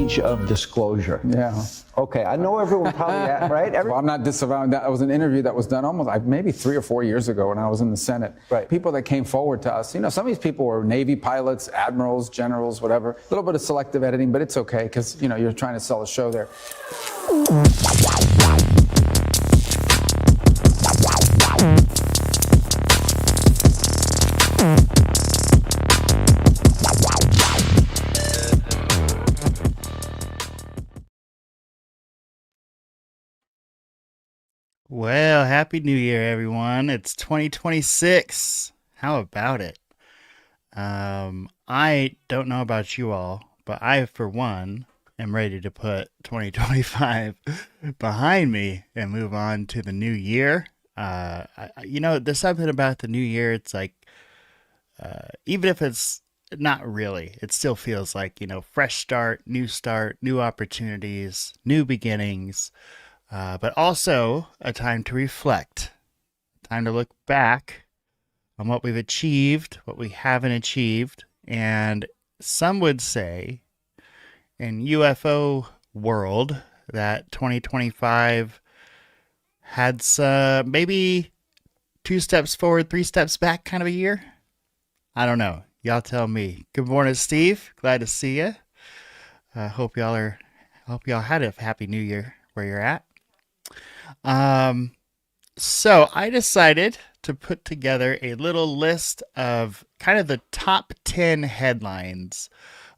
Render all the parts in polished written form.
age of disclosure. Yeah. Okay, I know everyone probably, right? Well, I'm not disavowing that. It was an interview that was done almost maybe 3 or 4 years ago when I was in the Senate. Right. People that came forward to us, some of these people were Navy pilots, admirals, generals, whatever. A little bit of selective editing, but it's okay because, you're trying to sell a show there. Well, Happy New Year, everyone. It's 2026. How about it? I don't know about you all, but I, for one, am ready to put 2025 behind me and move on to the new year. There's something about the new year. It's like, even if it's not really, it still feels like, fresh start, new opportunities, new beginnings. But also a time to reflect, time to look back on what we've achieved, what we haven't achieved. And some would say in UFO world that 2025 had some, maybe 2 steps forward, 3 steps back kind of a year. I don't know. Y'all tell me. Good morning, Steve. Glad to see you. Hope y'all had a happy new year where you're at. So I decided to put together a little list of kind of the top 10 headlines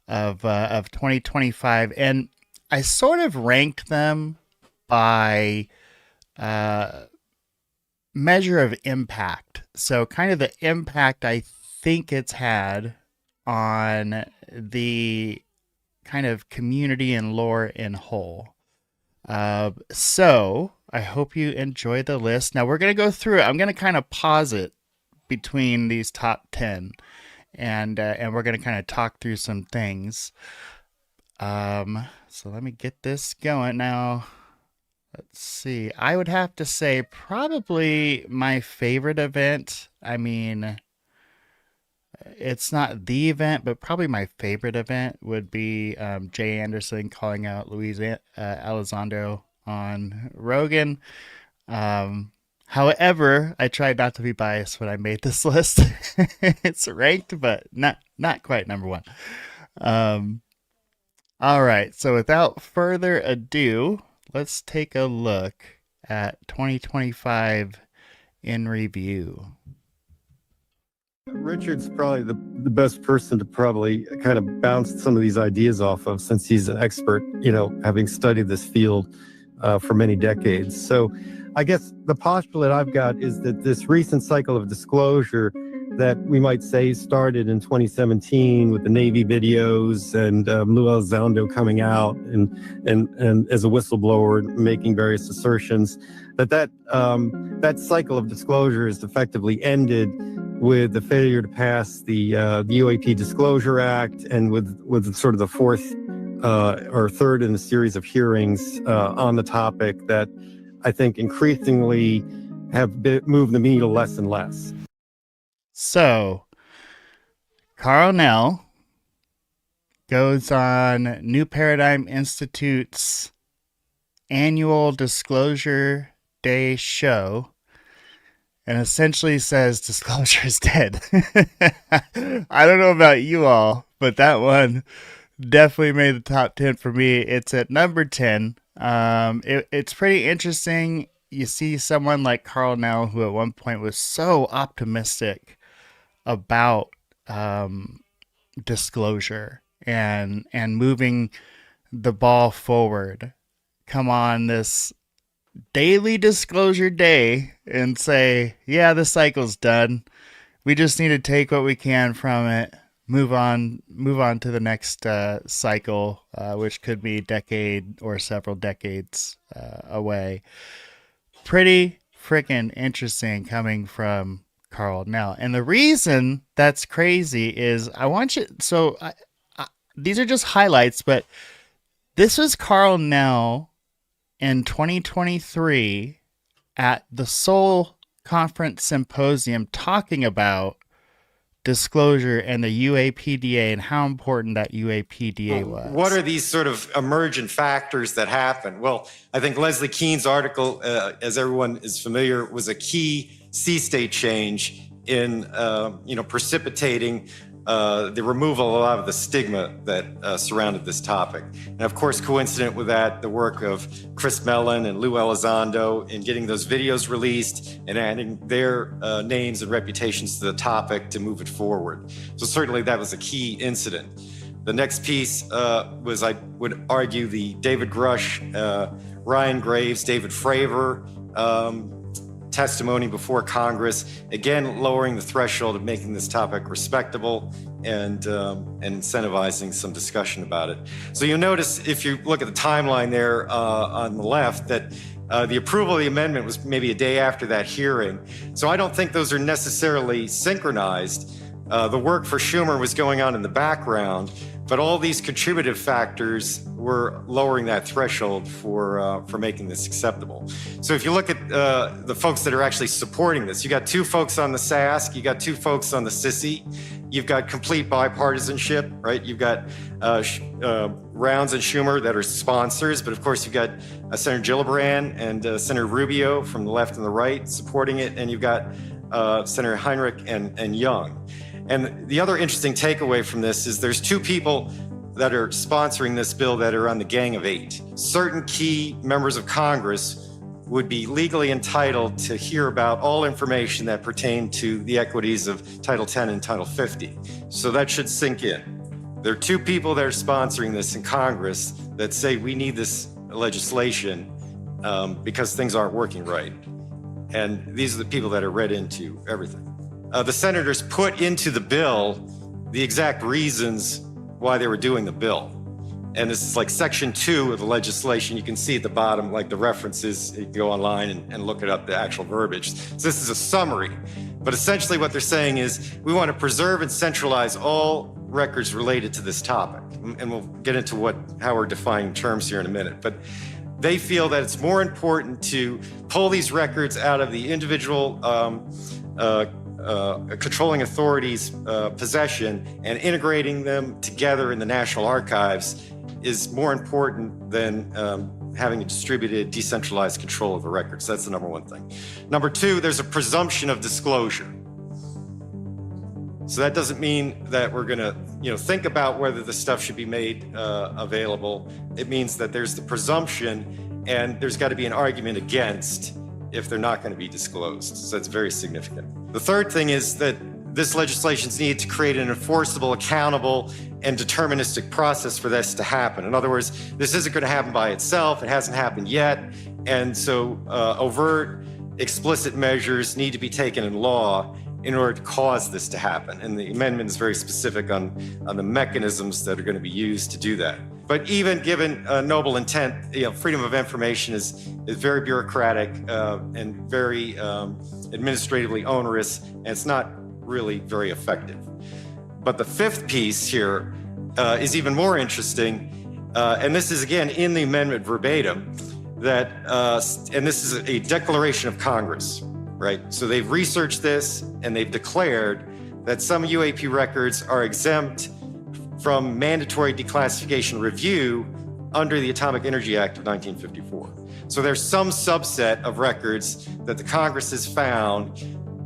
of 2025, and I sort of ranked them by measure of impact. So kind of the impact I think it's had on the kind of community and lore in whole. So I hope you enjoy the list. Now we're going to go through it. I'm going to kind of pause it between these top 10 and we're going to kind of talk through some things. So let me get this going now. Let's see. I would have to say probably my favorite event. I mean, it's not the event, but probably my favorite event would be Jay Anderson calling out Luis Elizondo on Rogan. However, I tried not to be biased when I made this list. It's ranked, but not quite number one. All right, so without further ado, let's take a look at 2025 in review. Richard's probably the best person to probably kind of bounce some of these ideas off of, since he's an expert, having studied this field for many decades. So I guess the postulate I've got is that this recent cycle of disclosure that we might say started in 2017 with the Navy videos and Lou Elizondo coming out and as a whistleblower making various assertions, that cycle of disclosure is effectively ended with the failure to pass the UAP Disclosure Act, and with sort of the fourth or third in a series of hearings on the topic that I think increasingly have moved the needle less and less. So, Carl Nell goes on New Paradigm Institute's annual Disclosure Day show and essentially says disclosure is dead. I don't know about you all, but that one definitely made the top 10 for me. It's at number 10. It's pretty interesting. You see someone like Carl Nell, who at one point was so optimistic about disclosure and moving the ball forward, come on this daily disclosure day and say, yeah, the cycle's done. We just need to take what we can from it, move on to the next cycle, which could be a decade or several decades away. Pretty freaking interesting coming from Carl Nell. And the reason that's crazy is these are just highlights, but this was Carl Nell in 2023 at the Seoul Conference Symposium talking about disclosure and the UAPDA and how important that UAPDA was. What are these sort of emergent factors that happen? Well, I think Leslie Kean's article, as everyone is familiar, was a key sea state change in precipitating the removal of a lot of the stigma that surrounded this topic. And of course, coincident with that, the work of Chris Mellon and Lou Elizondo in getting those videos released and adding their names and reputations to the topic to move it forward. So certainly that was a key incident. The next piece was, I would argue, the David Grush, Ryan Graves, David Fravor testimony before Congress, again, lowering the threshold of making this topic respectable and incentivizing some discussion about it. So you'll notice, if you look at the timeline there on the left, that the approval of the amendment was maybe a day after that hearing. So I don't think those are necessarily synchronized. The work for Schumer was going on in the background, but all these contributive factors were lowering that threshold for making this acceptable. So if you look at the folks that are actually supporting this, you got two folks on the SASC, you got two folks on the SISI, you've got complete bipartisanship, right? You've got Rounds and Schumer that are sponsors, but of course you've got Senator Gillibrand and Senator Rubio from the left and the right supporting it, and you've got Senator Heinrich and Young. And the other interesting takeaway from this is there's two people that are sponsoring this bill that are on the Gang of Eight. Certain key members of Congress would be legally entitled to hear about all information that pertain to the equities of Title 10 and Title 50. So that should sink in. There are two people that are sponsoring this in Congress that say we need this legislation because things aren't working right. And these are the people that are read into everything. The senators put into the bill the exact reasons why they were doing the bill. And this is like section 2 of the legislation. You can see at the bottom, like the references, you can go online and look it up, the actual verbiage. So this is a summary. But essentially what they're saying is we want to preserve and centralize all records related to this topic. And we'll get into how we're defining terms here in a minute. But they feel that it's more important to pull these records out of the individual controlling authorities' possession and integrating them together in the National Archives is more important than having a distributed, decentralized control of the records. That's the number one thing. Number two, there's a presumption of disclosure. So that doesn't mean that we're going to, think about whether the stuff should be made available. It means that there's the presumption, and there's got to be an argument against if they're not going to be disclosed. So that's very significant. The third thing is that this legislation's needed to create an enforceable, accountable, and deterministic process for this to happen. In other words, this isn't going to happen by itself. It hasn't happened yet. And so overt, explicit measures need to be taken in law in order to cause this to happen. And the amendment is very specific on the mechanisms that are going to be used to do that. But even given noble intent, freedom of information is very bureaucratic and very administratively onerous, and it's not really very effective. But the fifth piece here is even more interesting, and this is again in the amendment verbatim, that and this is a declaration of Congress, right? So they've researched this and they've declared that some UAP records are exempt from mandatory declassification review under the Atomic Energy Act of 1954. So there's some subset of records that the Congress has found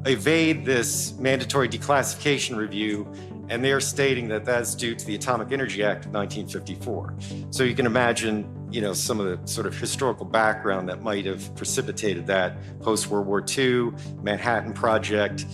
evade this mandatory declassification review, and they are stating that that's due to the Atomic Energy Act of 1954. So you can imagine, some of the sort of historical background that might have precipitated that post-World War II, Manhattan Project,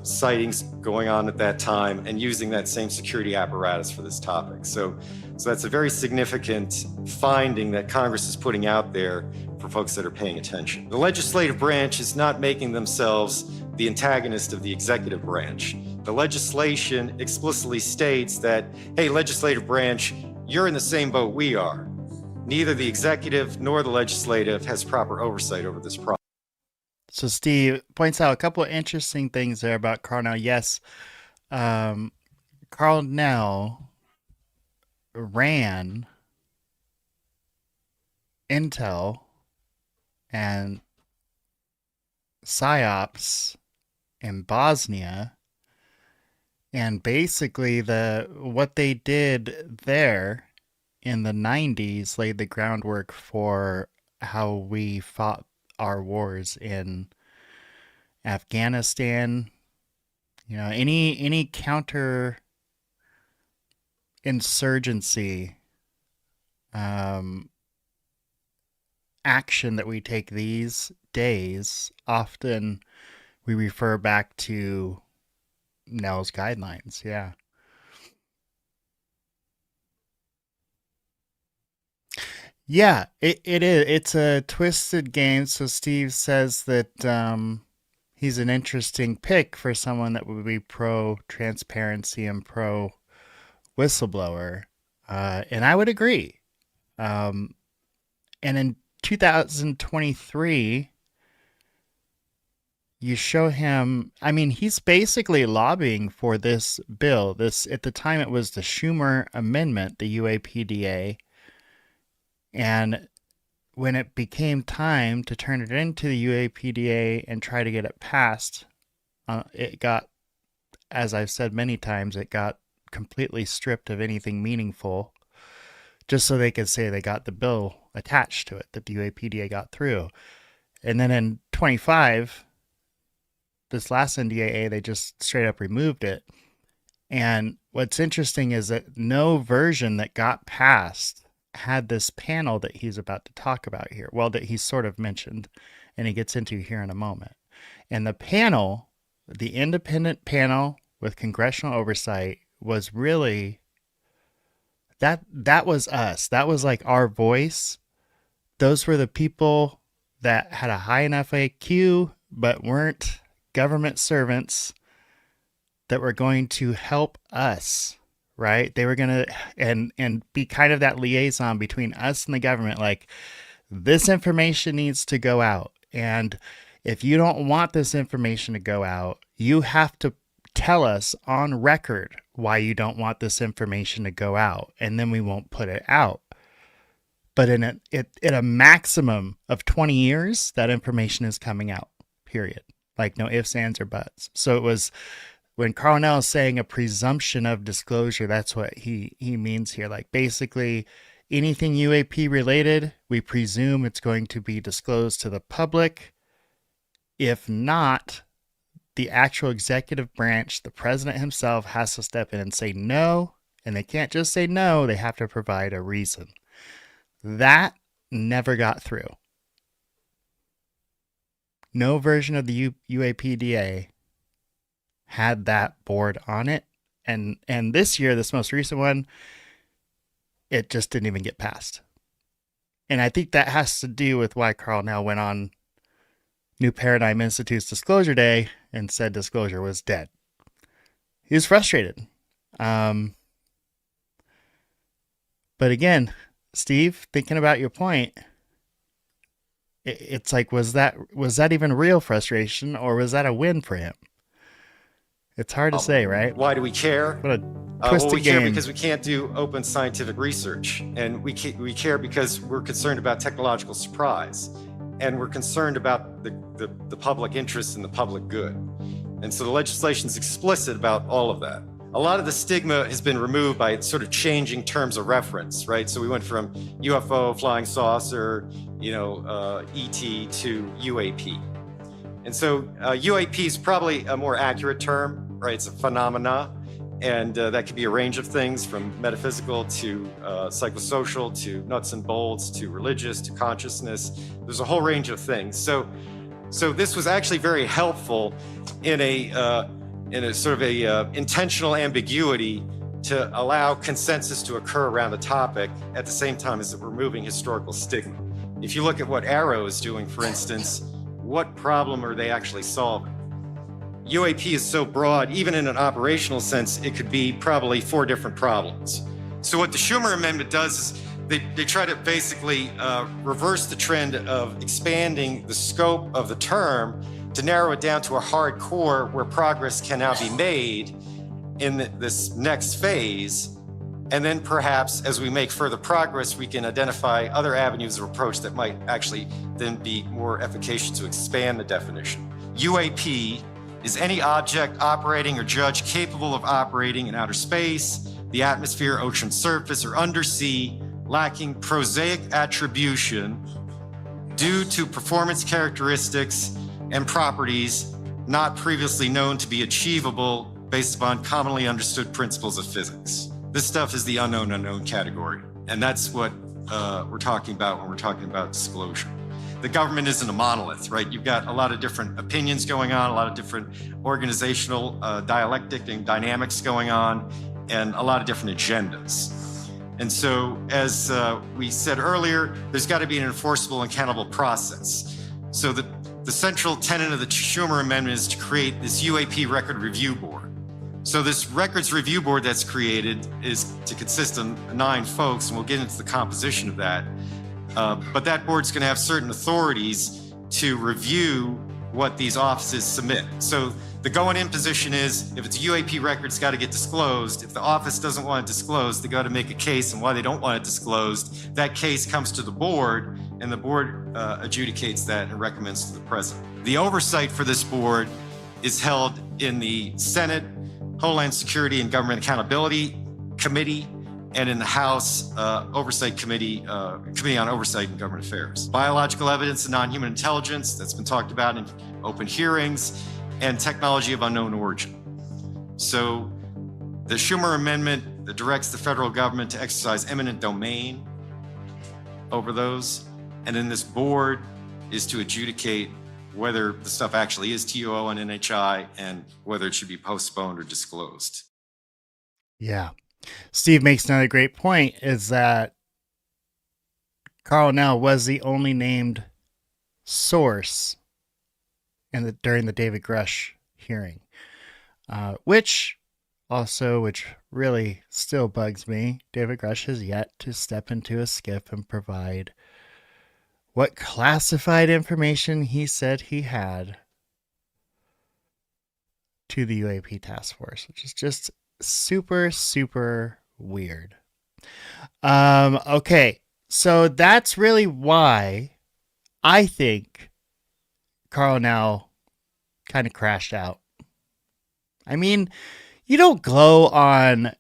sightings going on at that time, and using that same security apparatus for this topic. So that's a very significant finding that Congress is putting out there for folks that are paying attention. The legislative branch is not making themselves the antagonist of the executive branch. The legislation explicitly states that, hey, legislative branch, you're in the same boat we are. Neither the executive nor the legislative has proper oversight over this process. So Steve points out a couple of interesting things there about Carnell. Yes, Carnell ran Intel and PSYOPs in Bosnia And basically what they did there in the 90s laid the groundwork for how we fought our wars in Afghanistan. Any counter insurgency action that we take these days, often we refer back to Nell's guidelines. Yeah. Yeah, it is. It's a twisted game. So Steve says that he's an interesting pick for someone that would be pro transparency and pro whistleblower. And I would agree. And in 2023, you show him, I mean, he's basically lobbying for this bill. This, at the time, it was the Schumer Amendment, the UAPDA. And when it became time to turn it into the UAPDA and try to get it passed, it got, as I've said many times, it got completely stripped of anything meaningful, just so they could say they got the bill attached to it, that the UAPDA got through. And then in 25, this last NDAA, they just straight up removed it. And what's interesting is that no version that got passed had this panel that he's about to talk about here. Well, that he's sort of mentioned, and he gets into here in a moment. And the panel, the independent panel with congressional oversight, was really, that was us. That was like our voice. Those were the people that had a high enough IQ, but weren't government servants, that were going to help us, right? They were going to, and be kind of that liaison between us and the government. Like, this information needs to go out. And if you don't want this information to go out, you have to tell us on record why you don't want this information to go out. And then we won't put it out. But in a maximum of 20 years, that information is coming out, period. Like, no ifs, ands, or buts. So it was, when Carl Nell is saying a presumption of disclosure, that's what he means here. Like, basically, anything UAP related, we presume it's going to be disclosed to the public. If not, the actual executive branch, the president himself, has to step in and say no. And they can't just say no, they have to provide a reason. That never got through. No version of the UAPDA had that board on it. And this year, this most recent one, it just didn't even get passed. And I think that has to do with why Carl Nell went on New Paradigm Institute's Disclosure Day and said disclosure was dead. He was frustrated. But again, Steve, thinking about your point, it's like, was that even real frustration, or was that a win for him? It's hard to say, right? Why do we care? What a Well, twisted we care game. because we can't do open scientific research, and we care because we're concerned about technological surprise, and we're concerned about the public interest and the public good. And so the legislation is explicit about all of that. A lot of the stigma has been removed by sort of changing terms of reference, right? So we went from UFO, flying saucer, ET to UAP. And so UAP is probably a more accurate term, right? It's a phenomena, and that could be a range of things, from metaphysical to psychosocial to nuts and bolts to religious to consciousness. There's a whole range of things. So this was actually very helpful in a sort of a intentional ambiguity to allow consensus to occur around a topic at the same time as removing historical stigma. If you look at what AARO is doing, for instance, what problem are they actually solving? UAP is so broad, even in an operational sense, it could be probably 4 different problems. So what the Schumer Amendment does is they try to basically reverse the trend of expanding the scope of the term to narrow it down to a hard core where progress can now be made in this next phase. And then perhaps as we make further progress, we can identify other avenues of approach that might actually then be more efficacious to expand the definition. UAP is any object operating or judged capable of operating in outer space, the atmosphere, ocean surface, or undersea, lacking prosaic attribution due to performance characteristics and properties not previously known to be achievable based upon commonly understood principles of physics. This stuff is the unknown category, and that's what we're talking about when we're talking about disclosure. The government isn't a monolith, right? You've got a lot of different opinions going on, a lot of different organizational dialectic and dynamics going on, and a lot of different agendas. And so, as we said earlier, there's got to be an enforceable and accountable process. So the central tenet of the Schumer Amendment is to create this UAP record review board. So this records review board that's created is to consist of 9 folks, and we'll get into the composition of that. But that board's going to have certain authorities to review what these offices submit. So the going-in position is, if it's a UAP record, it's got to get disclosed. If the office doesn't want it disclosed, they got to make a case and why they don't want it disclosed. That case comes to the board, and the board adjudicates that and recommends to the president. The oversight for this board is held in the Senate Homeland Security and Government Accountability Committee, and in the House Oversight Committee, Committee on Oversight and Government Affairs. Biological evidence and non-human intelligence, that's been talked about in open hearings, and technology of unknown origin. So the Schumer Amendment that directs the federal government to exercise eminent domain over those, and then this board is to adjudicate whether the stuff actually is TUO and NHI and whether it should be postponed or disclosed. Yeah. Steve makes another great point, is that Carl Nell was the only named source during the David Grush hearing, which really still bugs me. David Grush has yet to step into a SCIF and provide what classified information he said he had to the UAP task force, which is just super, super weird. Okay, so that's really why I think Carl Nell kind of crashed out. I mean, you don't go on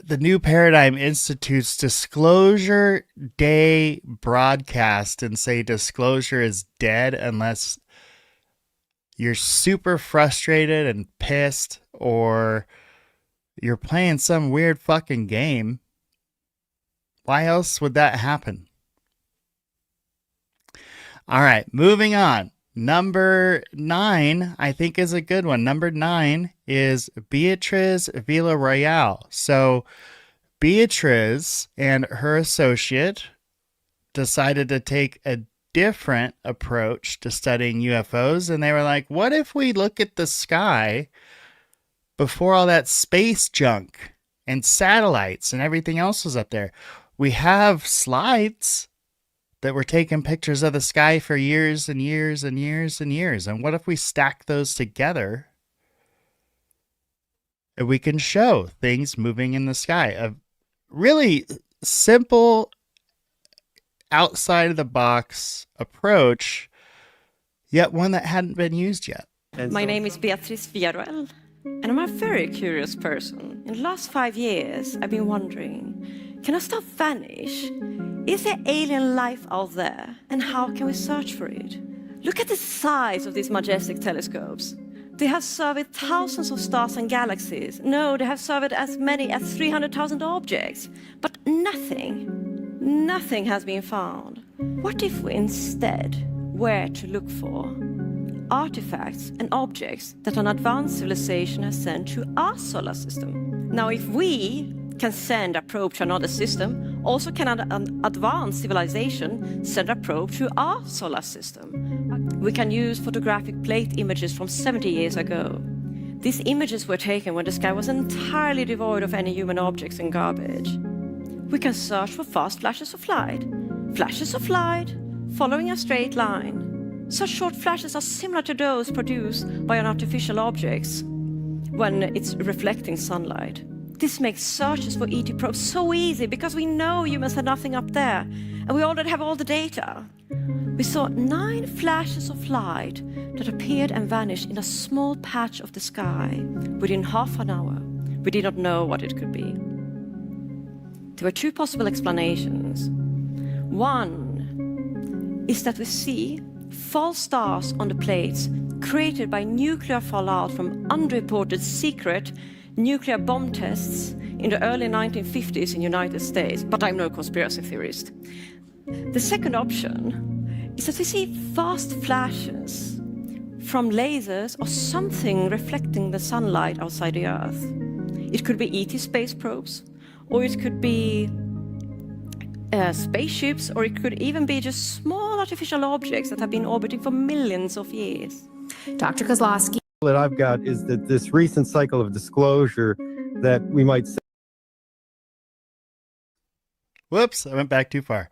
the New Paradigm Institute's Disclosure Day broadcast and say disclosure is dead unless you're super frustrated and pissed, or you're playing some weird fucking game. Why else would that happen? All right, moving on. Number 9, I think, is a good one. Number 9 is Beatriz Villarreal. So Beatriz and her associate decided to take a different approach to studying UFOs. And they were like, what if we look at the sky before all that space junk and satellites and everything else was up there? We have slides that were taking pictures of the sky for years and years and years and years. And what if we stack those together and we can show things moving in the sky? A really simple, outside of the box approach, yet one that hadn't been used yet. My name is Beatriz Villarreal, and I'm a very curious person. In the last 5 years, I've been wondering, can our stuff vanish? Is there alien life out there? And how can we search for it? Look at the size of these majestic telescopes. They have surveyed thousands of stars and galaxies. No, they have surveyed as many as 300,000 objects. But nothing has been found. What if we instead were to look for artifacts and objects that an advanced civilization has sent to our solar system? Now, if we can send a probe to another system, also can an advanced civilization send a probe to our solar system. We can use photographic plate images from 70 years ago. These images were taken when the sky was entirely devoid of any human objects and garbage. We can search for fast flashes of light following a straight line. Such short flashes are similar to those produced by an artificial objects when it's reflecting sunlight. This makes searches for ET probes so easy because we know humans had nothing up there and we already have all the data. We saw 9 flashes of light that appeared and vanished in a small patch of the sky within half an hour. We did not know what it could be. There were 2 possible explanations. One is that we see false stars on the plates created by nuclear fallout from unreported secret nuclear bomb tests in the early 1950s in the United States, but I'm no conspiracy theorist. The second option is that we see fast flashes from lasers or something reflecting the sunlight outside the Earth. It could be ET space probes, or it could be spaceships, or it could even be just small artificial objects that have been orbiting for millions of years. Dr. Kozlowski. That I've got is that this recent cycle of disclosure that we might say. Whoops, I went back too far.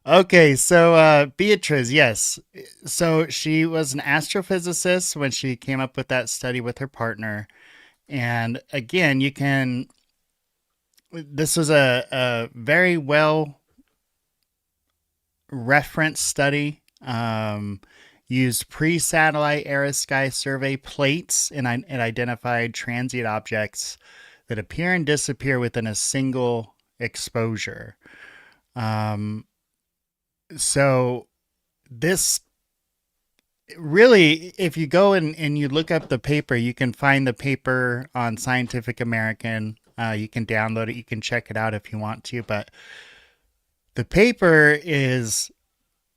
Okay, so Beatrice, yes. So she was an astrophysicist when she came up with that study with her partner. And again, this was a very well referenced study. Used pre-satellite era sky survey plates and identified transient objects that appear and disappear within a single exposure. So this really, if you go and you look up the paper, you can find the paper on Scientific American. You can download it. You can check it out if you want to. But the paper is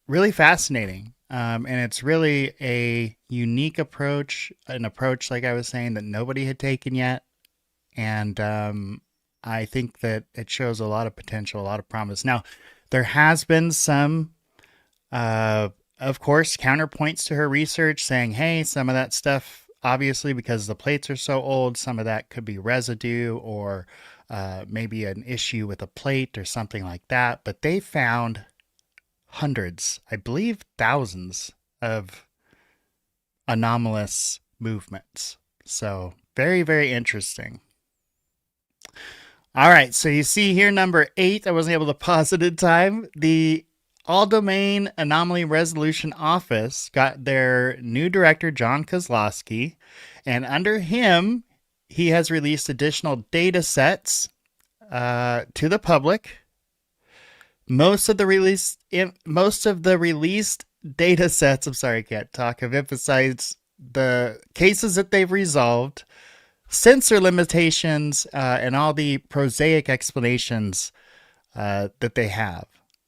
really fascinating. And it's really a unique approach, an approach, like I was saying, that nobody had taken yet. And I think that it shows a lot of potential, a lot of promise. Now, there has been some, of course, counterpoints to her research saying, hey, some of that stuff, obviously, because the plates are so old, some of that could be residue or maybe an issue with a plate or something like that. But they found hundreds, I believe thousands of anomalous movements. So very, very interesting. All right, so you see here number 8, I wasn't able to pause it in time. The All-Domain Anomaly Resolution Office got their new director, John Kozlowski, and under him, he has released additional data sets to the public. Most of the released data sets, I'm sorry, I can't talk, have emphasized the cases that they've resolved, sensor limitations, and all the prosaic explanations that they have.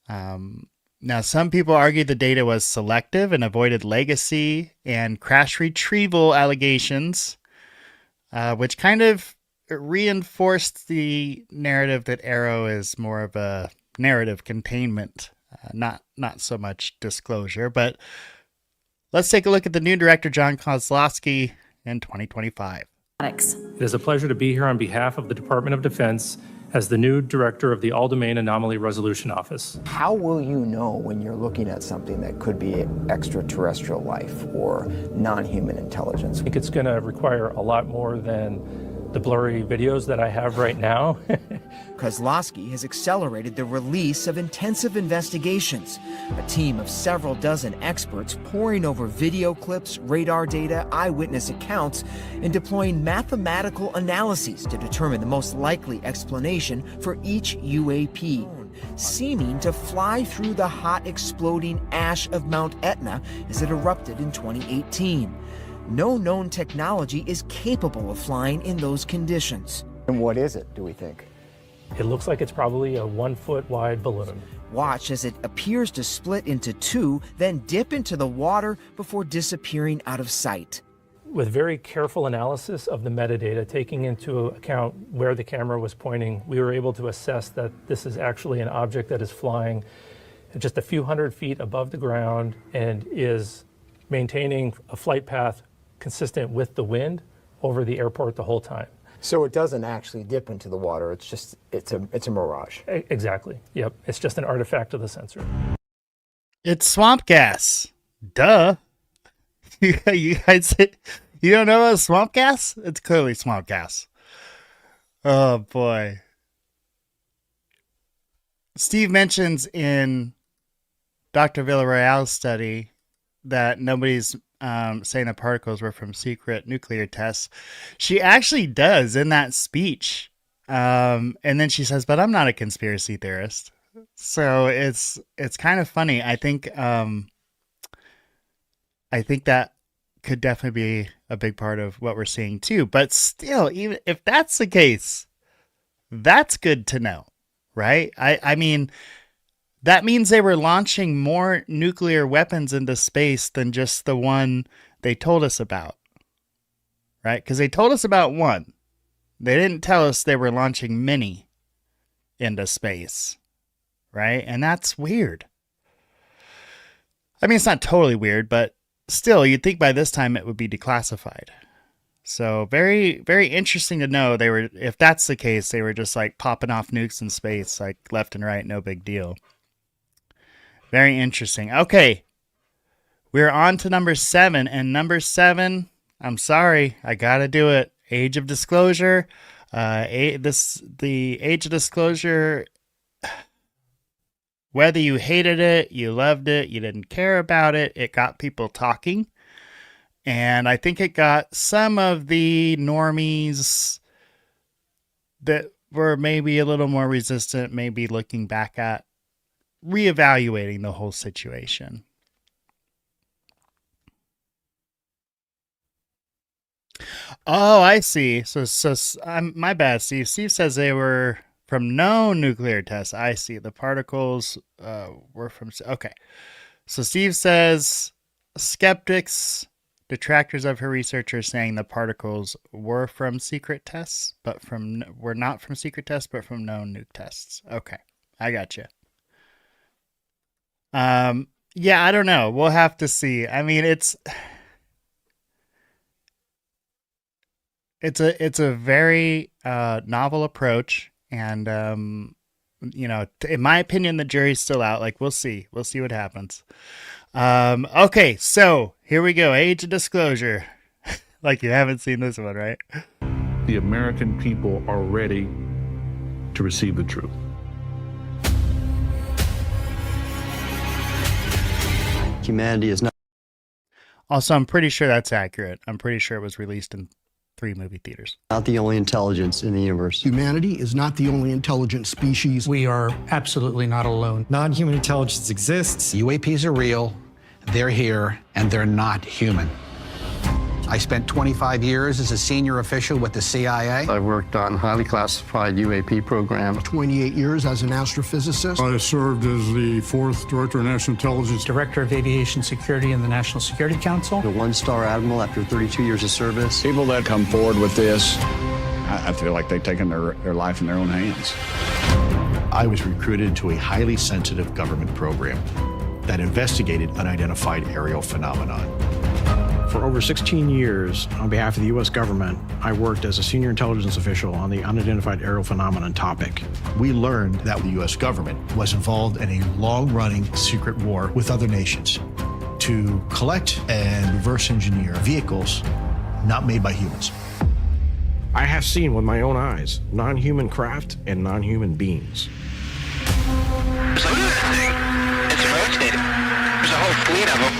Now, some people argue the data was selective and avoided legacy and crash retrieval allegations, which kind of reinforced the narrative that AARO is more of a narrative containment, not so much disclosure. But let's take a look at the new director, John Kozlowski, in 2025. It is a pleasure to be here on behalf of the Department of Defense as the new director of the All-Domain Anomaly Resolution Office. How will you know when you're looking at something that could be extraterrestrial life or non-human intelligence? I think it's going to require a lot more than the blurry videos that I have right now. Kozlowski has accelerated the release of intensive investigations, a team of several dozen experts poring over video clips, radar data, eyewitness accounts, and deploying mathematical analyses to determine the most likely explanation for each UAP, seeming to fly through the hot exploding ash of Mount Etna as it erupted in 2018. No known technology is capable of flying in those conditions. And what is it, do we think? It looks like it's probably a 1-foot wide balloon. Watch as it appears to split into 2, then dip into the water before disappearing out of sight. With very careful analysis of the metadata, taking into account where the camera was pointing, we were able to assess that this is actually an object that is flying just a few hundred feet above the ground and is maintaining a flight path consistent with the wind over the airport the whole time. So it doesn't actually dip into the water, it's a mirage. Exactly, yep. It's just an artifact of the sensor. It's swamp gas. Duh. You guys, you don't know about swamp gas? It's clearly swamp gas. Oh boy. Steve mentions in Dr. Villarreal's study that nobody's saying the particles were from secret nuclear tests. She actually does in that speech. And then she says, but I'm not a conspiracy theorist. So it's kind of funny. I think that could definitely be a big part of what we're seeing too. But still, even if that's the case, that's good to know, right? I mean, that means they were launching more nuclear weapons into space than just the one they told us about, right? Because they told us about one. They didn't tell us they were launching many into space, right? And that's weird. I mean, it's not totally weird, but still, you'd think by this time it would be declassified. So very, very interesting to know they were, if that's the case, they were just like popping off nukes in space, like left and right, no big deal. Very interesting. Okay. We're on to number 7. And number 7, I'm sorry, I gotta do it. Age of disclosure. The age of disclosure, whether you hated it, you loved it, you didn't care about it, it got people talking. And I think it got some of the normies that were maybe a little more resistant, maybe looking back at reevaluating the whole situation. Oh, I see. So my bad, Steve. Steve says they were from no nuclear tests. I see. The particles were from... Okay. So Steve says skeptics, detractors of her research are saying the particles were from secret tests, but were not from secret tests, but from known nuke tests. Okay. I got you. Yeah, I don't know. We'll have to see. I mean, it's a very novel approach, and in my opinion, the jury's still out. Like, we'll see what happens. Okay, so here we go. Age of disclosure. Like, you haven't seen this one, right? The American people are ready to receive the truth. Humanity is not. Also, I'm pretty sure that's accurate. I'm pretty sure it was released in 3 movie theaters. Not the only intelligence in the universe. Humanity is not the only intelligent species. We are absolutely not alone. Non-human intelligence exists. UAPs are real, they're here, and they're not human. I spent 25 years as a senior official with the CIA. I've worked on highly classified UAP programs. 28 years as an astrophysicist. I served as the 4th Director of National Intelligence. Director of Aviation Security in the National Security Council. A 1-star admiral after 32 years of service. People that come forward with this, I feel like they've taken their life in their own hands. I was recruited to a highly sensitive government program that investigated unidentified aerial phenomenon. For over 16 years, on behalf of the U.S. government, I worked as a senior intelligence official on the unidentified aerial phenomenon topic. We learned that the U.S. government was involved in a long-running secret war with other nations to collect and reverse engineer vehicles not made by humans. I have seen with my own eyes non-human craft and non-human beings. So look at that thing. It's rotating. There's a whole fleet of them.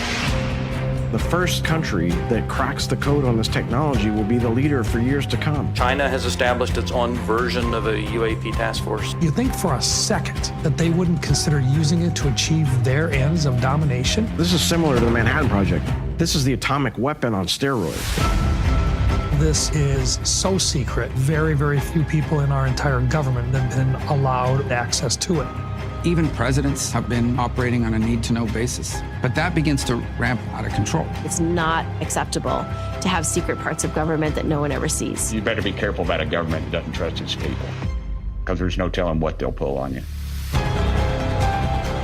The first country that cracks the code on this technology will be the leader for years to come. China has established its own version of a UAP task force. You think for a second that they wouldn't consider using it to achieve their ends of domination? This is similar to the Manhattan Project. This is the atomic weapon on steroids. This is so secret, very, very few people in our entire government have been allowed access to it. Even presidents have been operating on a need-to-know basis, but that begins to ramp out of control. It's not acceptable to have secret parts of government that no one ever sees. You better be careful about a government that doesn't trust its people, because there's no telling what they'll pull on you.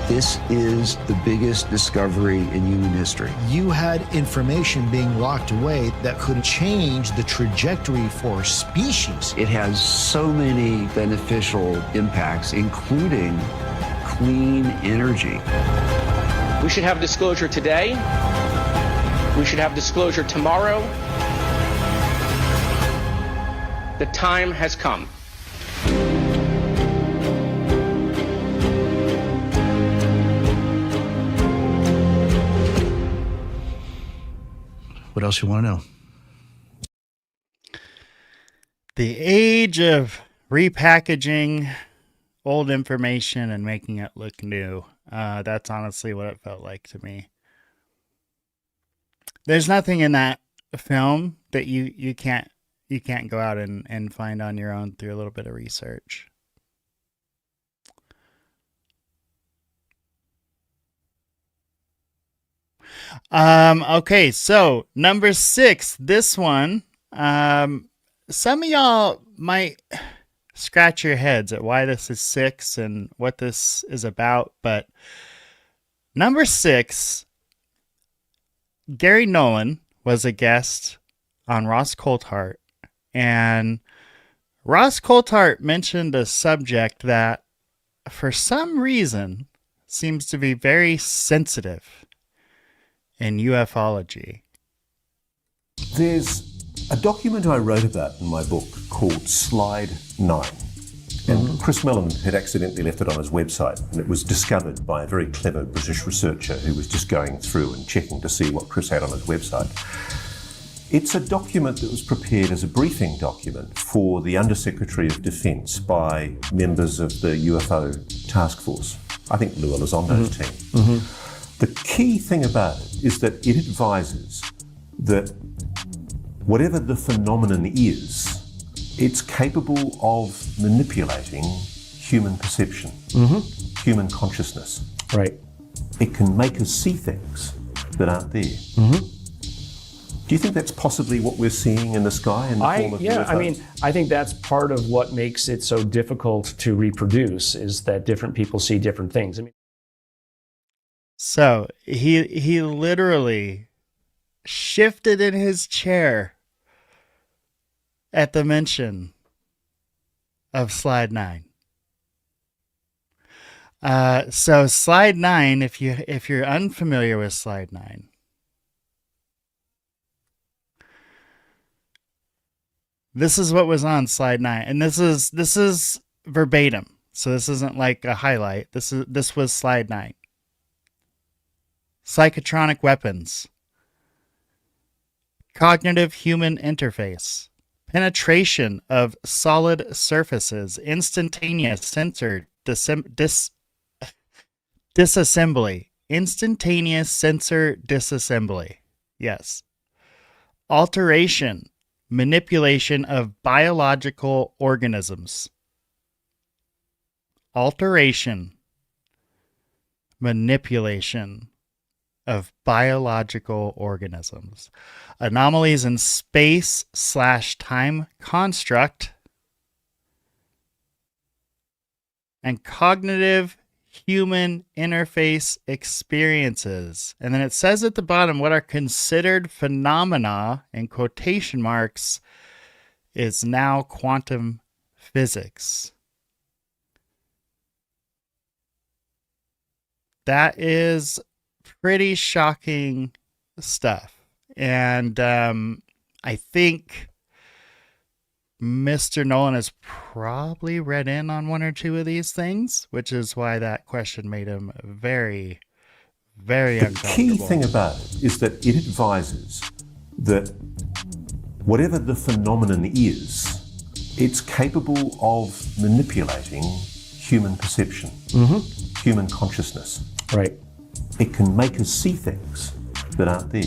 This is the biggest discovery in human history. You had information being locked away that could change the trajectory for species. It has so many beneficial impacts, including clean energy. We should have disclosure today. We should have disclosure tomorrow. The time has come. What else you want to know? The age of repackaging old information and making it look new. That's honestly what it felt like to me. There's nothing in that film that you can't go out and find on your own through a little bit of research. Okay, so number 6, this one, some of y'all might scratch your heads at why this is 6 and what this is about, but number 6, Gary Nolan was a guest on Ross Coulthart, and Ross Coulthart mentioned a subject that, for some reason, seems to be very sensitive in ufology. There's a document I wrote about in my book called Slide 9. And Chris Mellon had accidentally left it on his website, and it was discovered by a very clever British researcher who was just going through and checking to see what Chris had on his website. It's a document that was prepared as a briefing document for the Undersecretary of Defence by members of the UFO task force. I think Lou Elizondo's team. The key thing about it is that it advises that whatever the phenomenon is, it's capable of manipulating human perception, human consciousness. Right. It can make us see things that aren't there. Do you think that's possibly what we're seeing in the sky in the form of UFO? I mean, I think that's part of what makes it so difficult to reproduce, is that different people see different things. I mean, so he literally shifted in his chair at the mention of Slide 9. So Slide 9, if you're unfamiliar with Slide 9, this is what was on Slide 9, and this is verbatim. So this isn't like a highlight. This was Slide 9. Psychotronic weapons, cognitive human interface, penetration of solid surfaces, instantaneous sensor disassembly, instantaneous sensor disassembly. Yes. Alteration, manipulation of biological organisms. Alteration, manipulation of biological organisms. Anomalies in space/time construct, and cognitive human interface experiences. And then it says at the bottom what are considered phenomena, in quotation marks, is now quantum physics. That is pretty shocking stuff. And I think Mr. Nolan has probably read in on one or two of these things, which is why that question made him very, very uncomfortable. The key thing about it is that it advises that whatever the phenomenon is, it's capable of manipulating human perception, human consciousness. Right. It can make us see things that aren't there.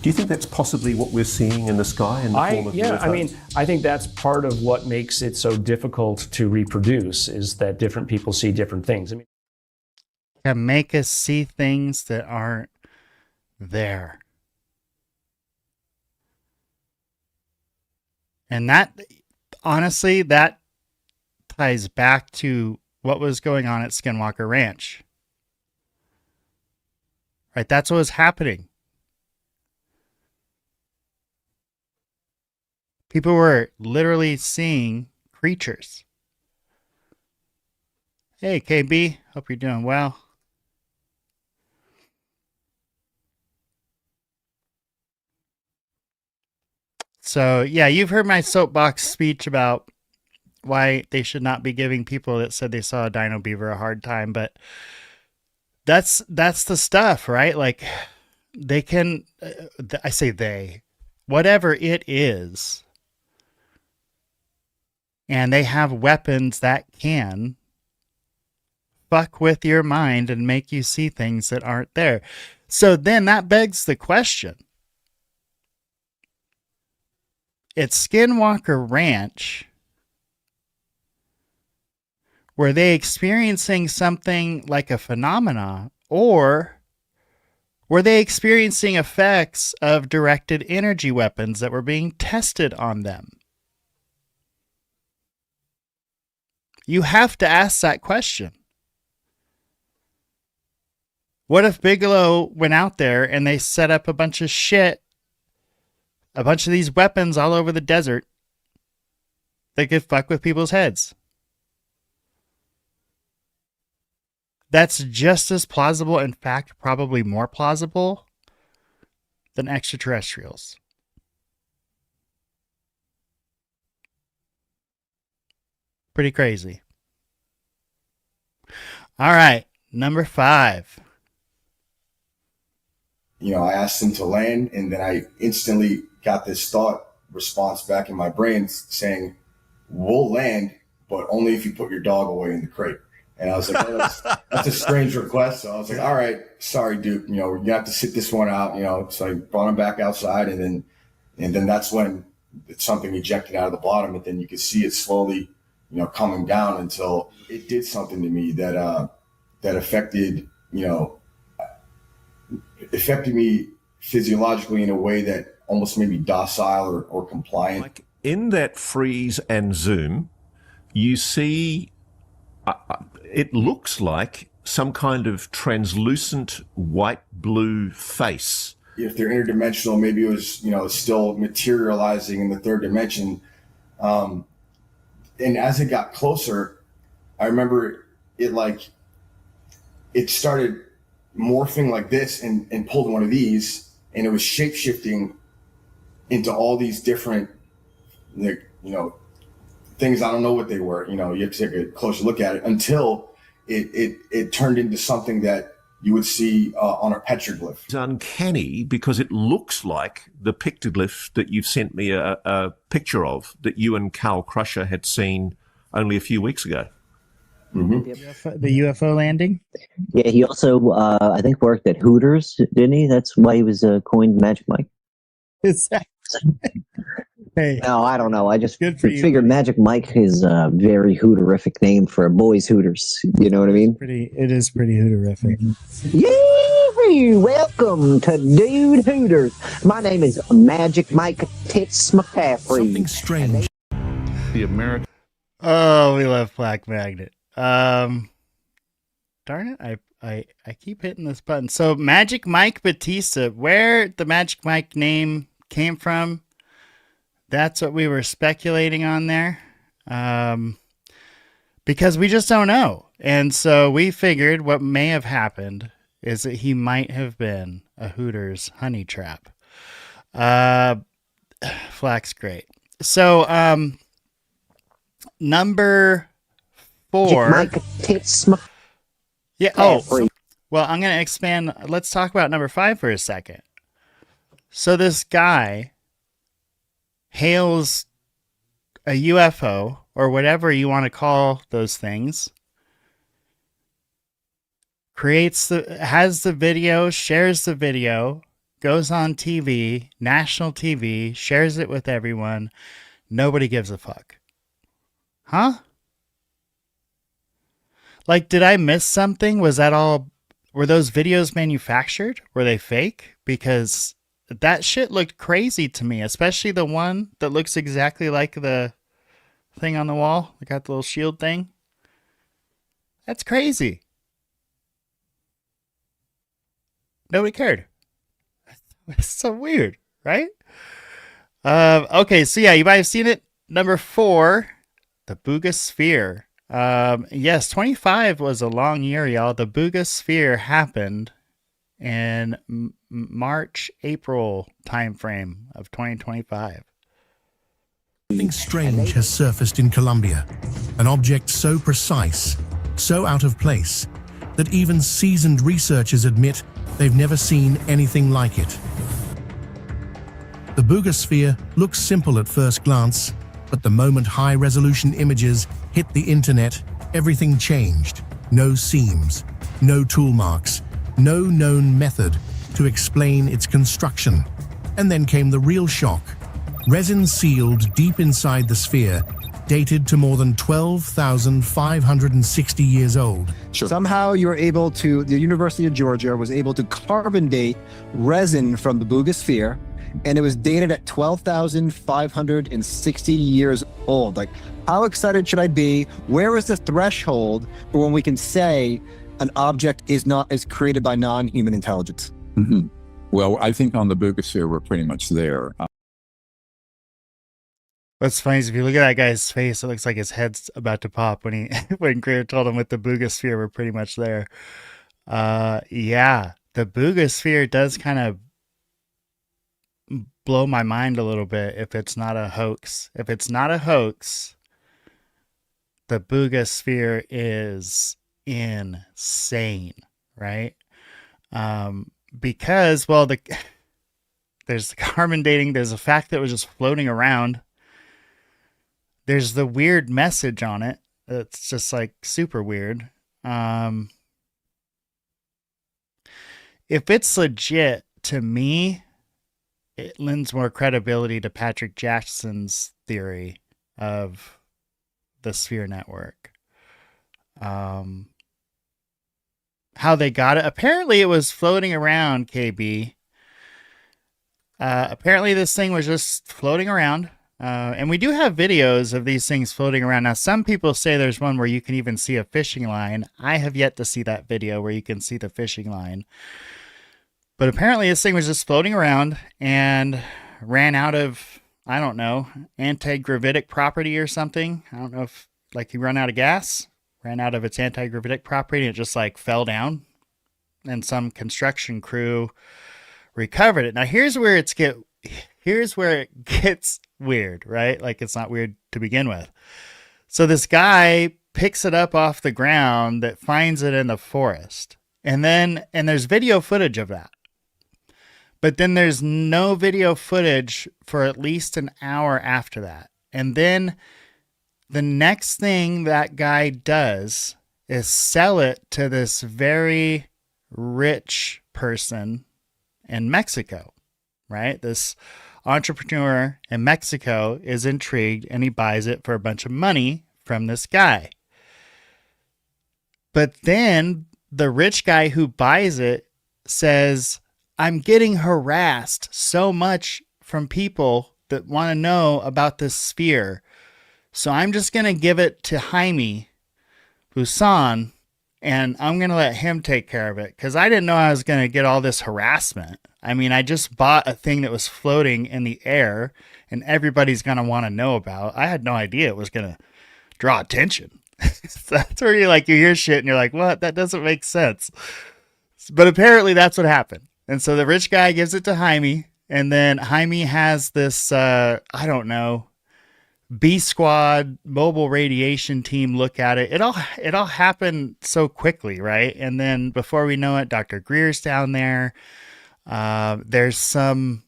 Do you think that's possibly what we're seeing in the sky in the form of UFO? I mean, I think that's part of what makes it so difficult to reproduce, is that different people see different things. I mean, can make us see things that aren't there. And that, honestly, that ties back to what was going on at Skinwalker Ranch. Right, that's what was happening. People were literally seeing creatures. Hey, KB, hope you're doing well. So, yeah, you've heard my soapbox speech about why they should not be giving people that said they saw a dino beaver a hard time, but that's the stuff, right? Like, they can, I say they, whatever it is, and they have weapons that can fuck with your mind and make you see things that aren't there. So then that begs the question. At Skinwalker Ranch, were they experiencing something like a phenomena, or were they experiencing effects of directed energy weapons that were being tested on them? You have to ask that question. What if Bigelow went out there and they set up a bunch of shit, a bunch of these weapons all over the desert that could fuck with people's heads? That's just as plausible, in fact, probably more plausible than extraterrestrials. Pretty crazy. All right, number 5. You know, I asked him to land, and then I instantly got this thought response back in my brain saying, "We'll land, but only if you put your dog away in the crate." And I was like, oh, that's a strange request. So I was like, all right, sorry, Duke, you know, we're gonna have to sit this one out, you know. So I brought him back outside, and then that's when something ejected out of the bottom, and then you could see it slowly, you know, coming down until it did something to me that affected me physiologically in a way that almost made me docile or compliant. Like in that freeze and zoom, you see, it looks like some kind of translucent white-blue face. If they're interdimensional, maybe it was, you know, still materializing in the third dimension. And as it got closer, I remember it started morphing like this and pulled one of these, and it was shape-shifting into all these different, like, you know, things. I don't know what they were. You know, you have to take a closer look at it until it turned into something that you would see on a petroglyph. It's uncanny because it looks like the pictoglyph that you've sent me a picture of that you and Carl Crusher had seen only a few weeks ago. Mm-hmm. The UFO landing? Yeah, he also, I think, worked at Hooters, didn't he? That's why he was coined Magic Mike. Hey, no, I don't know. I just you, figured Magic Mike is a very Hooterific name for a boys' Hooters. You know what I mean? It is pretty Hooterific. Yay! Welcome to Dude Hooters. My name is Magic Mike Tits McCaffrey. Something strange. The American. Oh, we love Black Magnet. Darn it, I keep hitting this button. So Magic Mike Batista, where the Magic Mike name came from, that's what we were speculating on there. Because we just don't know. And so we figured what may have happened is that he might have been a Hooters honey trap. Flack's great. So, number 4. Yeah. Oh, well, I'm going to expand. Let's talk about number 5 for a second. So this guy hails a UFO or whatever you want to call those things, has the video, shares the video, goes on TV, national TV, shares it with everyone. Nobody gives a fuck. Huh? Like, did I miss something? Were those videos manufactured? Were they fake? Because that shit looked crazy to me, especially the one that looks exactly like the thing on the wall. I got the little shield thing. That's crazy. Nobody cared. It's so weird, right? Okay, so yeah, you might have seen it. Number 4, the Boogosphere. Yes, 25 was a long year, y'all. The Boogosphere happened in March-April timeframe of 2025. Something strange has surfaced in Colombia. An object so precise, so out of place, that even seasoned researchers admit They've never seen anything like it. The boogosphere looks simple at first glance, but the moment high-resolution images hit the internet, everything changed. No seams, no tool marks, no known method to explain its construction. And then came the real shock. Resin sealed deep inside the sphere, dated to more than 12,560 years old. Somehow you were able to, the University of Georgia was able to carbon date resin from the boogosphere, and it was dated at 12,560 years old. Like, how excited should I be? Where is the threshold for when we can say an object is created by non-human intelligence? Mm-hmm. Well, I think on the boogosphere, we're pretty much there. What's funny is if you look at that guy's face, it looks like his head's about to pop when when Greer told him with the boogosphere, we're pretty much there. Yeah, the boogosphere does kind of blow my mind a little bit if it's not a hoax. If it's not a hoax, the boogosphere is insane, right? Because, well, there's the carbon dating, there's a fact that was just floating around. There's the weird message on it. It's just like super weird. If it's legit, to me, it lends more credibility to Patrick Jackson's theory of the sphere network. How they got it. Apparently it was floating around, KB. Apparently this thing was just floating around. And we do have videos of these things floating around. Now, some people say there's one where you can even see a fishing line. I have yet to see that video where you can see the fishing line. But apparently this thing was just floating around and ran out of, I don't know, anti-gravitic property or something. I don't know if, like, you run out of gas, ran out of its anti-gravitic property, and it just, like, fell down. And some construction crew recovered it. Now, here's where it gets weird, right? Like, it's not weird to begin with. So this guy picks it up off the ground that finds it in the forest. And there's video footage of that. But then there's no video footage for at least an hour after that. And then the next thing that guy does is sell it to this very rich person in Mexico, right? This entrepreneur in Mexico is intrigued and he buys it for a bunch of money from this guy. But then the rich guy who buys it says, I'm getting harassed so much from people that want to know about this sphere. So I'm just going to give it to Jaime Busan and I'm going to let him take care of it. Because I didn't know I was going to get all this harassment. I mean, I just bought a thing that was floating in the air and everybody's going to want to know about. I had no idea it was going to draw attention. So that's where you hear shit and you're like, what? That doesn't make sense. But apparently that's what happened. And so the rich guy gives it to Jaime, and then Jaime has this, I don't know, B Squad mobile radiation team look at it. It all happened so quickly, right? And then before we know it, Dr. Greer's down there. There's some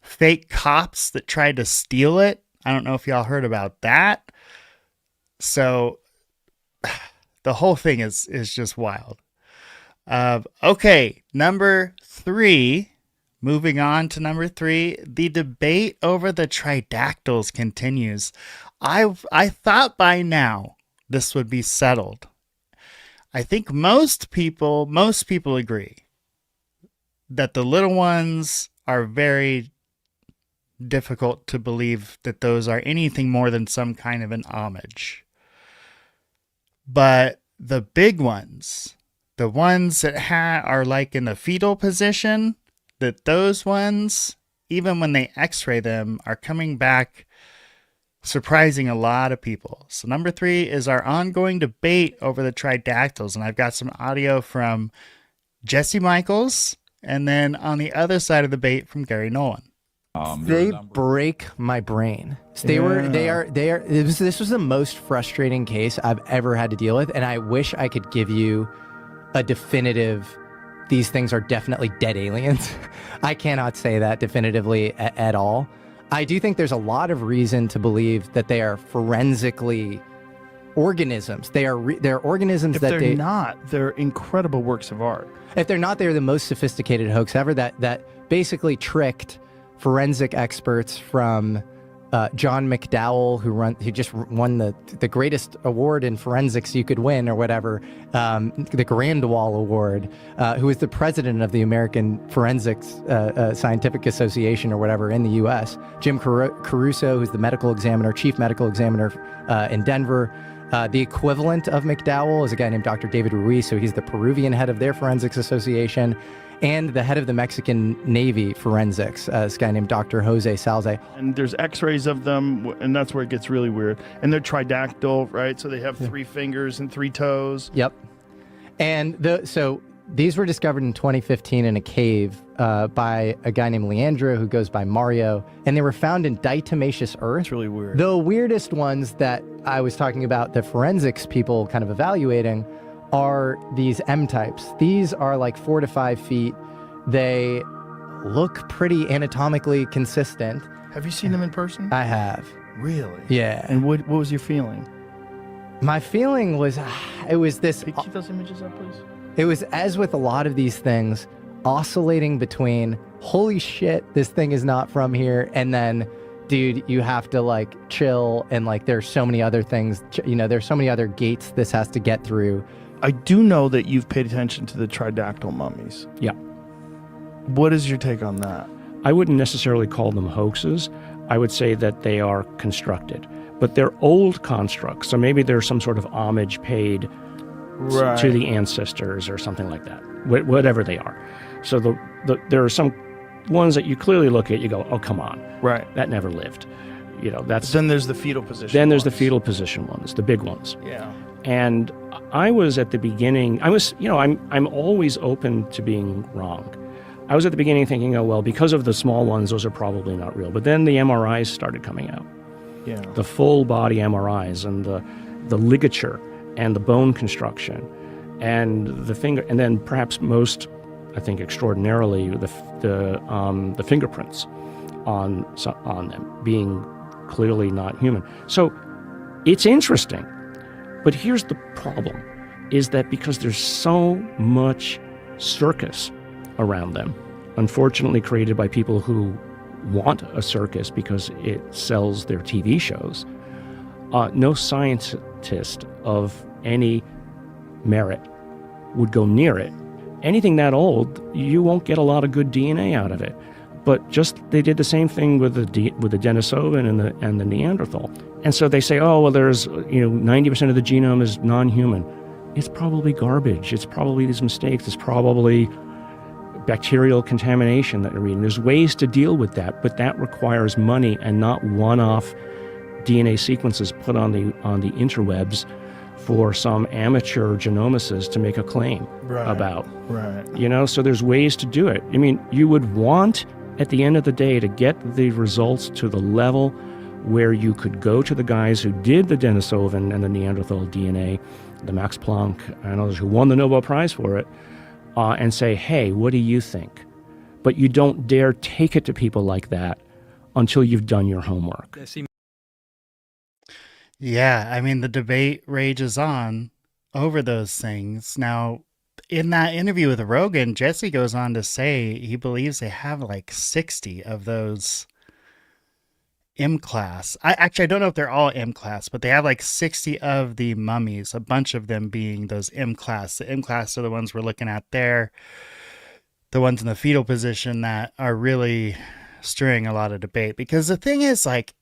fake cops that tried to steal it. I don't know if y'all heard about that. So the whole thing is just wild. Okay, number 3, moving on to number 3, the debate over the tridactyls continues. I thought by now this would be settled. I think most people agree that the little ones are very difficult to believe that those are anything more than some kind of an homage. But the big ones, the ones that are like in the fetal position, that those ones, even when they x-ray them, are coming back surprising a lot of people. So number 3 is our ongoing debate over the tridactyls. And I've got some audio from Jesse Michaels, and then on the other side of the debate from Gary Nolan. They break my brain. This was the most frustrating case I've ever had to deal with, and I wish I could give you a definitive these things are definitely dead aliens. I cannot say that definitively at all. I do think there's a lot of reason to believe that they are forensically organisms. They're organisms If that they're not, they're incredible works of art. If they're not, they're the most sophisticated hoax ever that basically tricked forensic experts from John McDowell, who just won the greatest award in forensics you could win or whatever, the Grand Wall Award, who is the president of the American Forensics Scientific Association or whatever in the U.S. Jim Caruso, who's the chief medical examiner in Denver. The equivalent of McDowell is a guy named Dr. David Ruiz, so he's the Peruvian head of their forensics association, and the head of the Mexican Navy forensics, this guy named Dr. Jose Salze. And there's x-rays of them, and that's where it gets really weird. And they're tridactyl, right? So they have 3 fingers and 3 toes. Yep. And so these were discovered in 2015 in a cave by a guy named Leandro, who goes by Mario, and they were found in diatomaceous earth. It's really weird. The weirdest ones that I was talking about, the forensics people kind of evaluating, are these M-types. These are like 4 to 5 feet. They look pretty anatomically consistent. Have you seen them in person? I have. Really? Yeah. And what was your feeling? My feeling was, it was this... Keep those images up, please. It was, as with a lot of these things, oscillating between, holy shit, this thing is not from here, and then, dude, you have to like chill, and like there's so many other things, there's so many other gates this has to get through. I do know that you've paid attention to the tridactyl mummies. Yeah. What is your take on that? I wouldn't necessarily call them hoaxes. I would say that they are constructed. But they're old constructs, so maybe there's some sort of homage paid to the ancestors or something like that, whatever they are. So there are some ones that you clearly look at, you go, oh, come on. Right. That never lived. Then there's the fetal position Then there's the fetal position ones, the big ones. Yeah. And I was at the beginning, I'm always open to being wrong. I was at the beginning thinking, oh, well, because of the small ones, those are probably not real. But then the MRIs started coming out. Yeah. The full body MRIs and the ligature and the bone construction and the finger, and then perhaps most, I think, extraordinarily, the fingerprints on them being clearly not human. So it's interesting. But here's the problem, is that because there's so much circus around them, unfortunately created by people who want a circus because it sells their TV shows, no scientist of any merit would go near it. Anything that old, you won't get a lot of good DNA out of it. But just they did the same thing with the Denisovan and the Neanderthal. And so they say, oh, well, there's 90% of the genome is non-human. It's probably garbage. It's probably these mistakes. It's probably bacterial contamination that you're reading. There's ways to deal with that, but that requires money and not one-off DNA sequences put on the interwebs for some amateur genomicist to make a claim about. Right. So there's ways to do it. I mean, you would want, at the end of the day, to get the results to the level where you could go to the guys who did the Denisovan and the Neanderthal DNA, the Max Planck and others who won the Nobel Prize for it, and say, hey, what do you think? But you don't dare take it to people like that until you've done your homework. Yeah, I mean, the debate rages on over those things. Now, in that interview with Rogan, Jesse goes on to say he believes they have like 60 of those M-class. I don't know if they're all M-class, but they have like 60 of the mummies, a bunch of them being those M-class. The M-class are the ones we're looking at there, the ones in the fetal position that are really stirring a lot of debate. Because the thing is, like,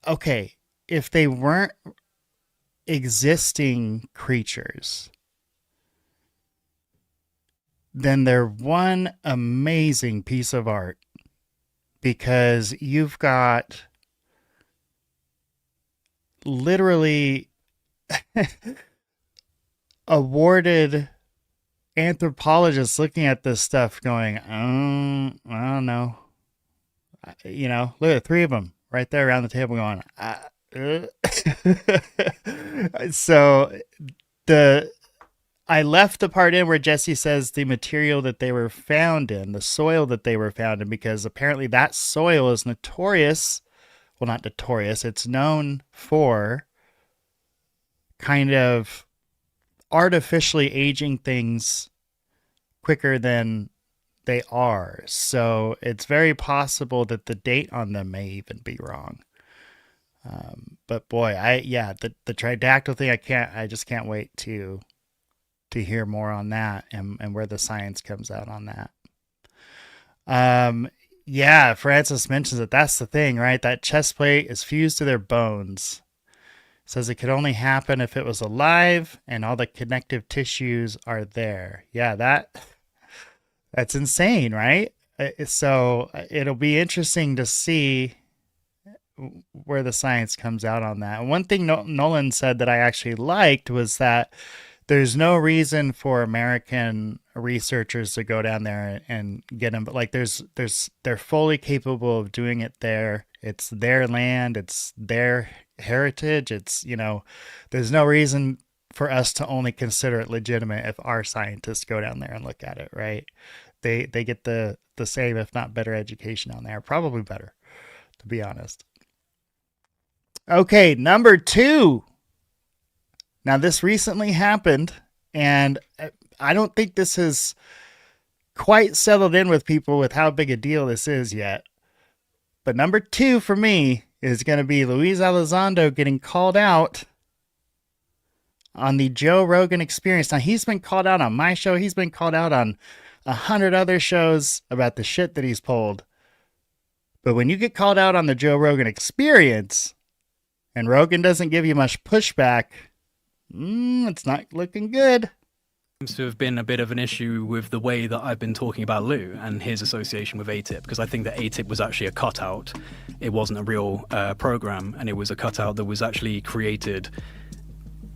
okay, if they weren't existing creatures, then they're one amazing piece of art, because you've got literally awarded anthropologists looking at this stuff going, I don't know. Look at 3 of them right there around the table going, So I left the part in where Jesse says the material that they were found in, the soil that they were found in, because apparently that soil is notorious. Well, not notorious. It's known for kind of artificially aging things quicker than they are. So it's very possible that the date on them may even be wrong. But boy, the tridactyl thing, I just can't wait to hear more on that and where the science comes out on that. Francis mentions that that's the thing, right? That chest plate is fused to their bones. Says it could only happen if it was alive and all the connective tissues are there. Yeah, that's insane, right? So it'll be interesting to see where the science comes out on that. And one thing Nolan said that I actually liked was that there's no reason for American researchers to go down there and get them, but like they're fully capable of doing it there. It's their land, it's their heritage. It's, there's no reason for us to only consider it legitimate if our scientists go down there and look at it, right? They get the same, if not better, education down there, probably better, to be honest. Okay, number 2. Now, this recently happened, and I don't think this has quite settled in with people with how big a deal this is yet. But number 2 for me is going to be Luis Elizondo getting called out on the Joe Rogan Experience. Now, he's been called out on my show. He's been called out on 100 other shows about the shit that he's pulled. But when you get called out on the Joe Rogan Experience, and Rogan doesn't give you much pushback, it's not looking good. Seems to have been a bit of an issue with the way that I've been talking about Lou and his association with ATIP, because I think that ATIP was actually a cutout. It wasn't a real program, and it was a cutout that was actually created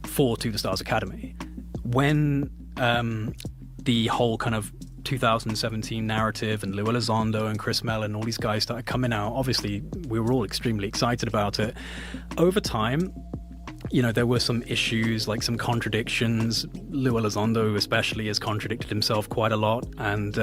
for To the Stars Academy. When the whole kind of 2017 narrative and Lou Elizondo and Chris Mellon, all these guys started coming out, obviously we were all extremely excited about it. Over time, there were some issues, like some contradictions. Lou Elizondo especially has contradicted himself quite a lot, and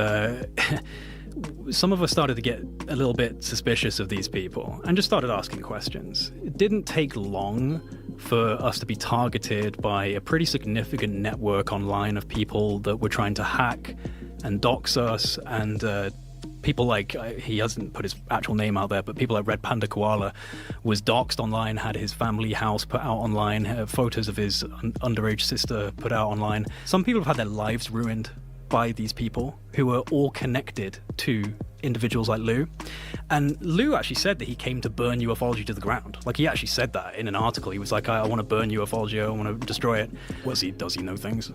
some of us started to get a little bit suspicious of these people and just started asking questions. It didn't take long for us to be targeted by a pretty significant network online of people that were trying to hack and dox us, and people like, he hasn't put his actual name out there, but people like Red Panda Koala was doxed online, had his family house put out online, photos of his underage sister put out online. Some people have had their lives ruined by these people who are all connected to individuals like Lou. And Lou actually said that he came to burn ufology to the ground. Like, he actually said that in an article. He was like, I want to burn ufology, I want to destroy it. Does he know things?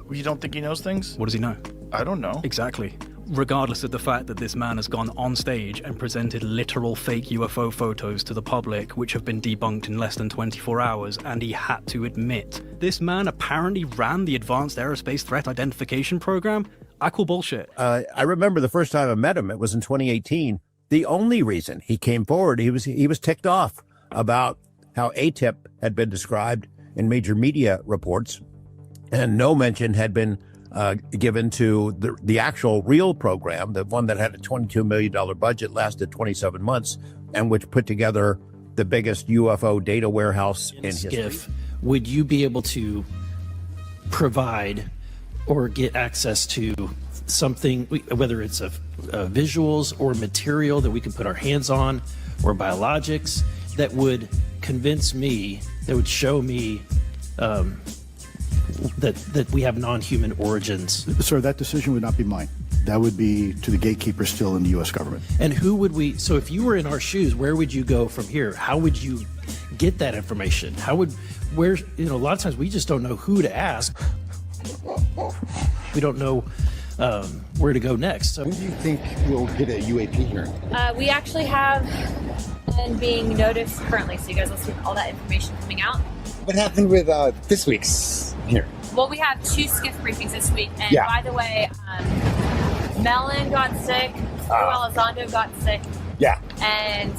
You don't think he knows things? What does he know? I don't know. Exactly. Regardless of the fact that this man has gone on stage and presented literal fake UFO photos to the public, which have been debunked in less than 24 hours, and he had to admit, this man apparently ran the Advanced Aerospace Threat Identification Program? I call bullshit. I remember the first time I met him, it was in 2018. The only reason he came forward, he was ticked off about how ATIP had been described in major media reports, and no mention had been given to the actual real program, the one that had a $22 million budget, lasted 27 months, and which put together the biggest UFO data warehouse in history. SCIF, would you be able to provide or get access to something, whether it's visuals or material that we can put our hands on, or biologics, that would convince me, that would show me that we have non-human origins? Sir, that decision would not be mine. That would be to the gatekeeper still in the U.S. government. And who would we, so if you were in our shoes, where would you go from here? How would you get that information? A lot of times we just don't know who to ask. We don't know where to go next. So when do you think we'll get a UAP here? We actually have one being noticed currently, so you guys will see all that information coming out. What happened with this week's here? Well, we have 2 SCIF briefings this week, and by the way, Mellon got sick, Elizondo got sick, and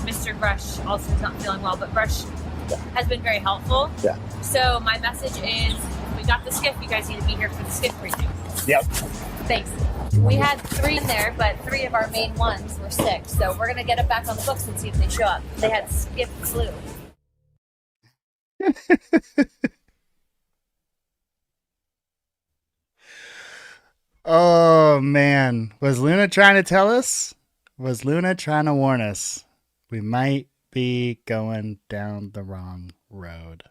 Mr. Brush also is not feeling well, but Brush has been very helpful. So my message is, we got the SCIF. You guys need to be here for the SCIF briefing. Yep. Thanks. We had 3 in there, but 3 of our main ones were sick. So we're going to get them back on the books and see if they show up. They had SCIF flu. Oh, man. Was Luna trying to tell us? Was Luna trying to warn us? We might be going down the wrong road.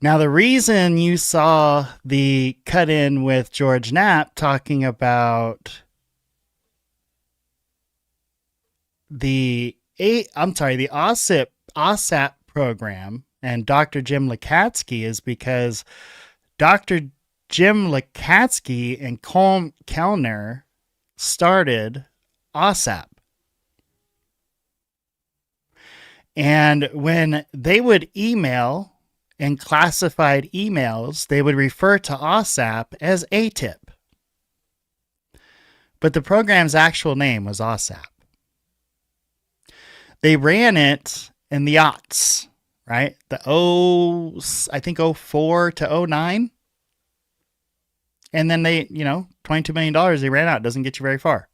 Now, the reason you saw the cut in with George Knapp talking about the OSAP program and Dr. Jim Lakatsky is because Dr. Jim Lakatsky and Colm Kellner started OSAP. And when they would email in classified emails, they would refer to OSAP as ATIP. But the program's actual name was OSAP. They ran it in the aughts, right? I think 04 to 09. And then they, $22 million they ran out. Doesn't get you very far.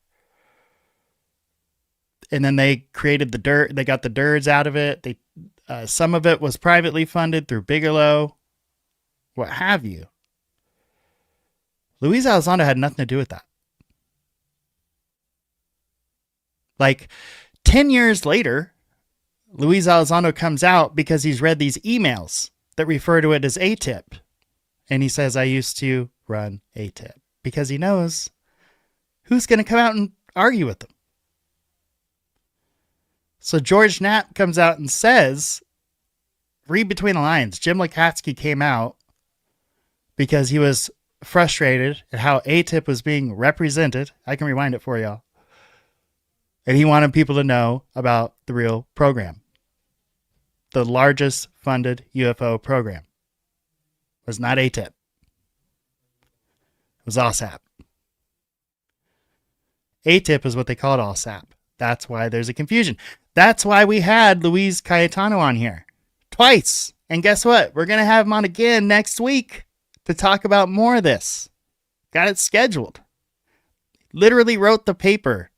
And then they created the dirt. They got the DIRDs out of it. Some of it was privately funded through Bigelow, what have you. Luis Elizondo had nothing to do with that. Like 10 years later, Luis Elizondo comes out because he's read these emails that refer to it as ATIP. And he says, I used to run ATIP, because he knows who's going to come out and argue with him. So George Knapp comes out and says, read between the lines. Jim Lakatsky came out because he was frustrated at how ATIP was being represented. I can rewind it for y'all. And he wanted people to know about the real program. The largest funded UFO program was not ATIP. It was OSAP. ATIP is what they called OSAP. That's why there's a confusion. That's why we had Luis Cayetano on here twice. And guess what? We're going to have him on again next week to talk about more of this. Got it scheduled. Literally wrote the paper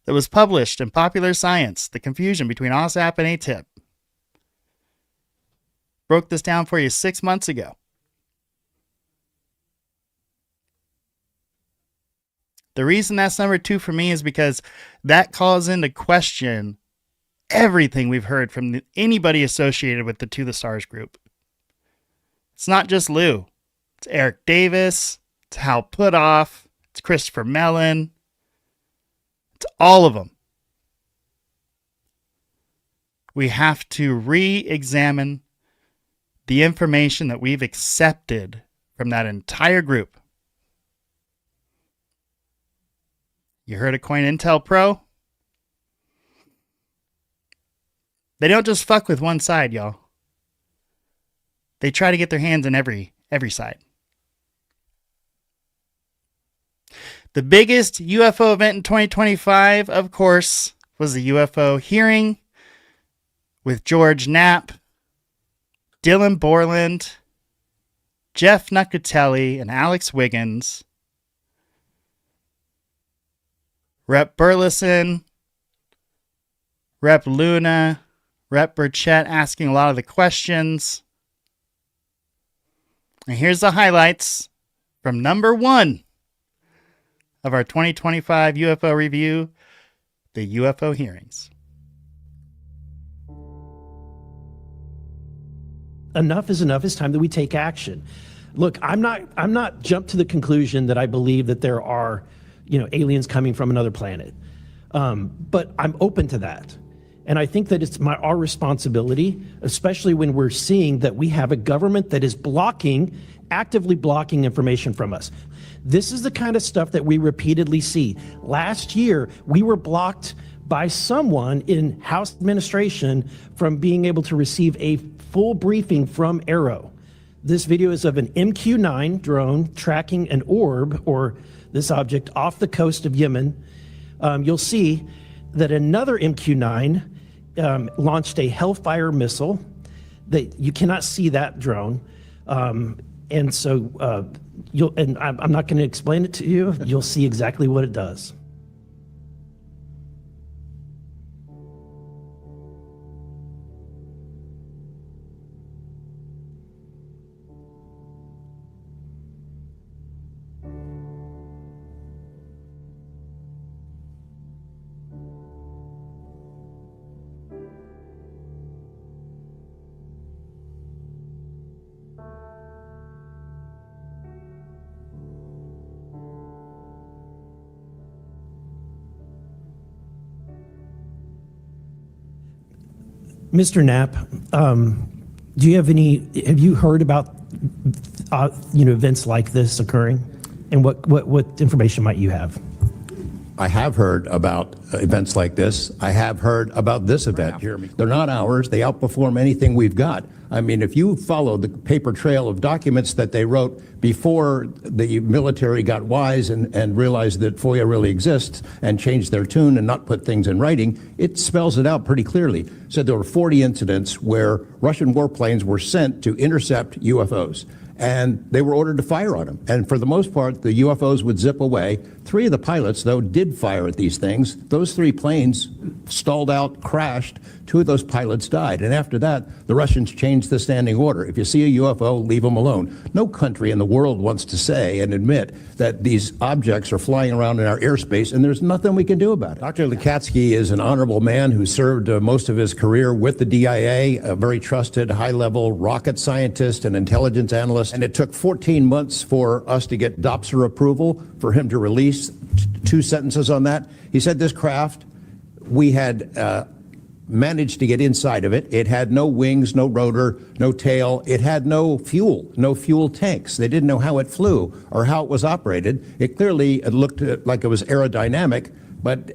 that was published in Popular Science, The Confusion Between OSAP and ATIP. Broke this down for you 6 months ago. The reason that's number 2 for me is because that calls into question everything we've heard from anybody associated with the To the Stars group. It's not just Lou. It's Eric Davis. It's Hal Puthoff. It's Christopher Mellon. It's all of them. We have to re-examine the information that we've accepted from that entire group. You heard of COINTELPRO Pro? They don't just fuck with one side, y'all. They try to get their hands in every side. The biggest UFO event in 2025, of course, was the UFO hearing with George Knapp, Dylan Borland, Jeff Nuccatelli, and Alex Wiggins. Rep Burleson, Rep Luna, Rep Burchett asking a lot of the questions. And here's the highlights from number 1 of our 2025 UFO review, the UFO hearings. Enough is enough. It's time that we take action. Look, I'm not jumped to the conclusion that I believe that there are, aliens coming from another planet. But I'm open to that. And I think that it's our responsibility, especially when we're seeing that we have a government that is actively blocking information from us. This is the kind of stuff that we repeatedly see. Last year, we were blocked by someone in House administration from being able to receive a full briefing from AARO. This video is of an MQ-9 drone tracking an orb, or this object, off the coast of Yemen. You'll see that another MQ-9 launched a Hellfire missile. You cannot see that drone. And so I'm not going to explain it to you. You'll see exactly what it does. Mr. Knapp, have you heard about, events like this occurring? And what information might you have? I have heard about events like this. I have heard about this event. They're not ours. They outperform anything we've got. I mean, if you follow the paper trail of documents that they wrote before the military got wise and realized that FOIA really exists and changed their tune and not put things in writing, it spells it out pretty clearly. So there were 40 incidents where Russian warplanes were sent to intercept UFOs. And they were ordered to fire on them. And for the most part, the UFOs would zip away. 3 of the pilots, though, did fire at these things. Those 3 planes stalled out, crashed. 2 of those pilots died. And after that, the Russians changed the standing order. If you see a UFO, leave them alone. No country in the world wants to say and admit that these objects are flying around in our airspace, and there's nothing we can do about it. Dr. Lukatsky is an honorable man who served most of his career with the DIA, a very trusted, high-level rocket scientist and intelligence analyst. And it took 14 months for us to get DOPSR approval for him to release 2 sentences on that. He said this craft, we had managed to get inside of it. It had no wings, no rotor, no tail. It had no fuel tanks. They didn't know how it flew or how it was operated. It clearly looked like it was aerodynamic, but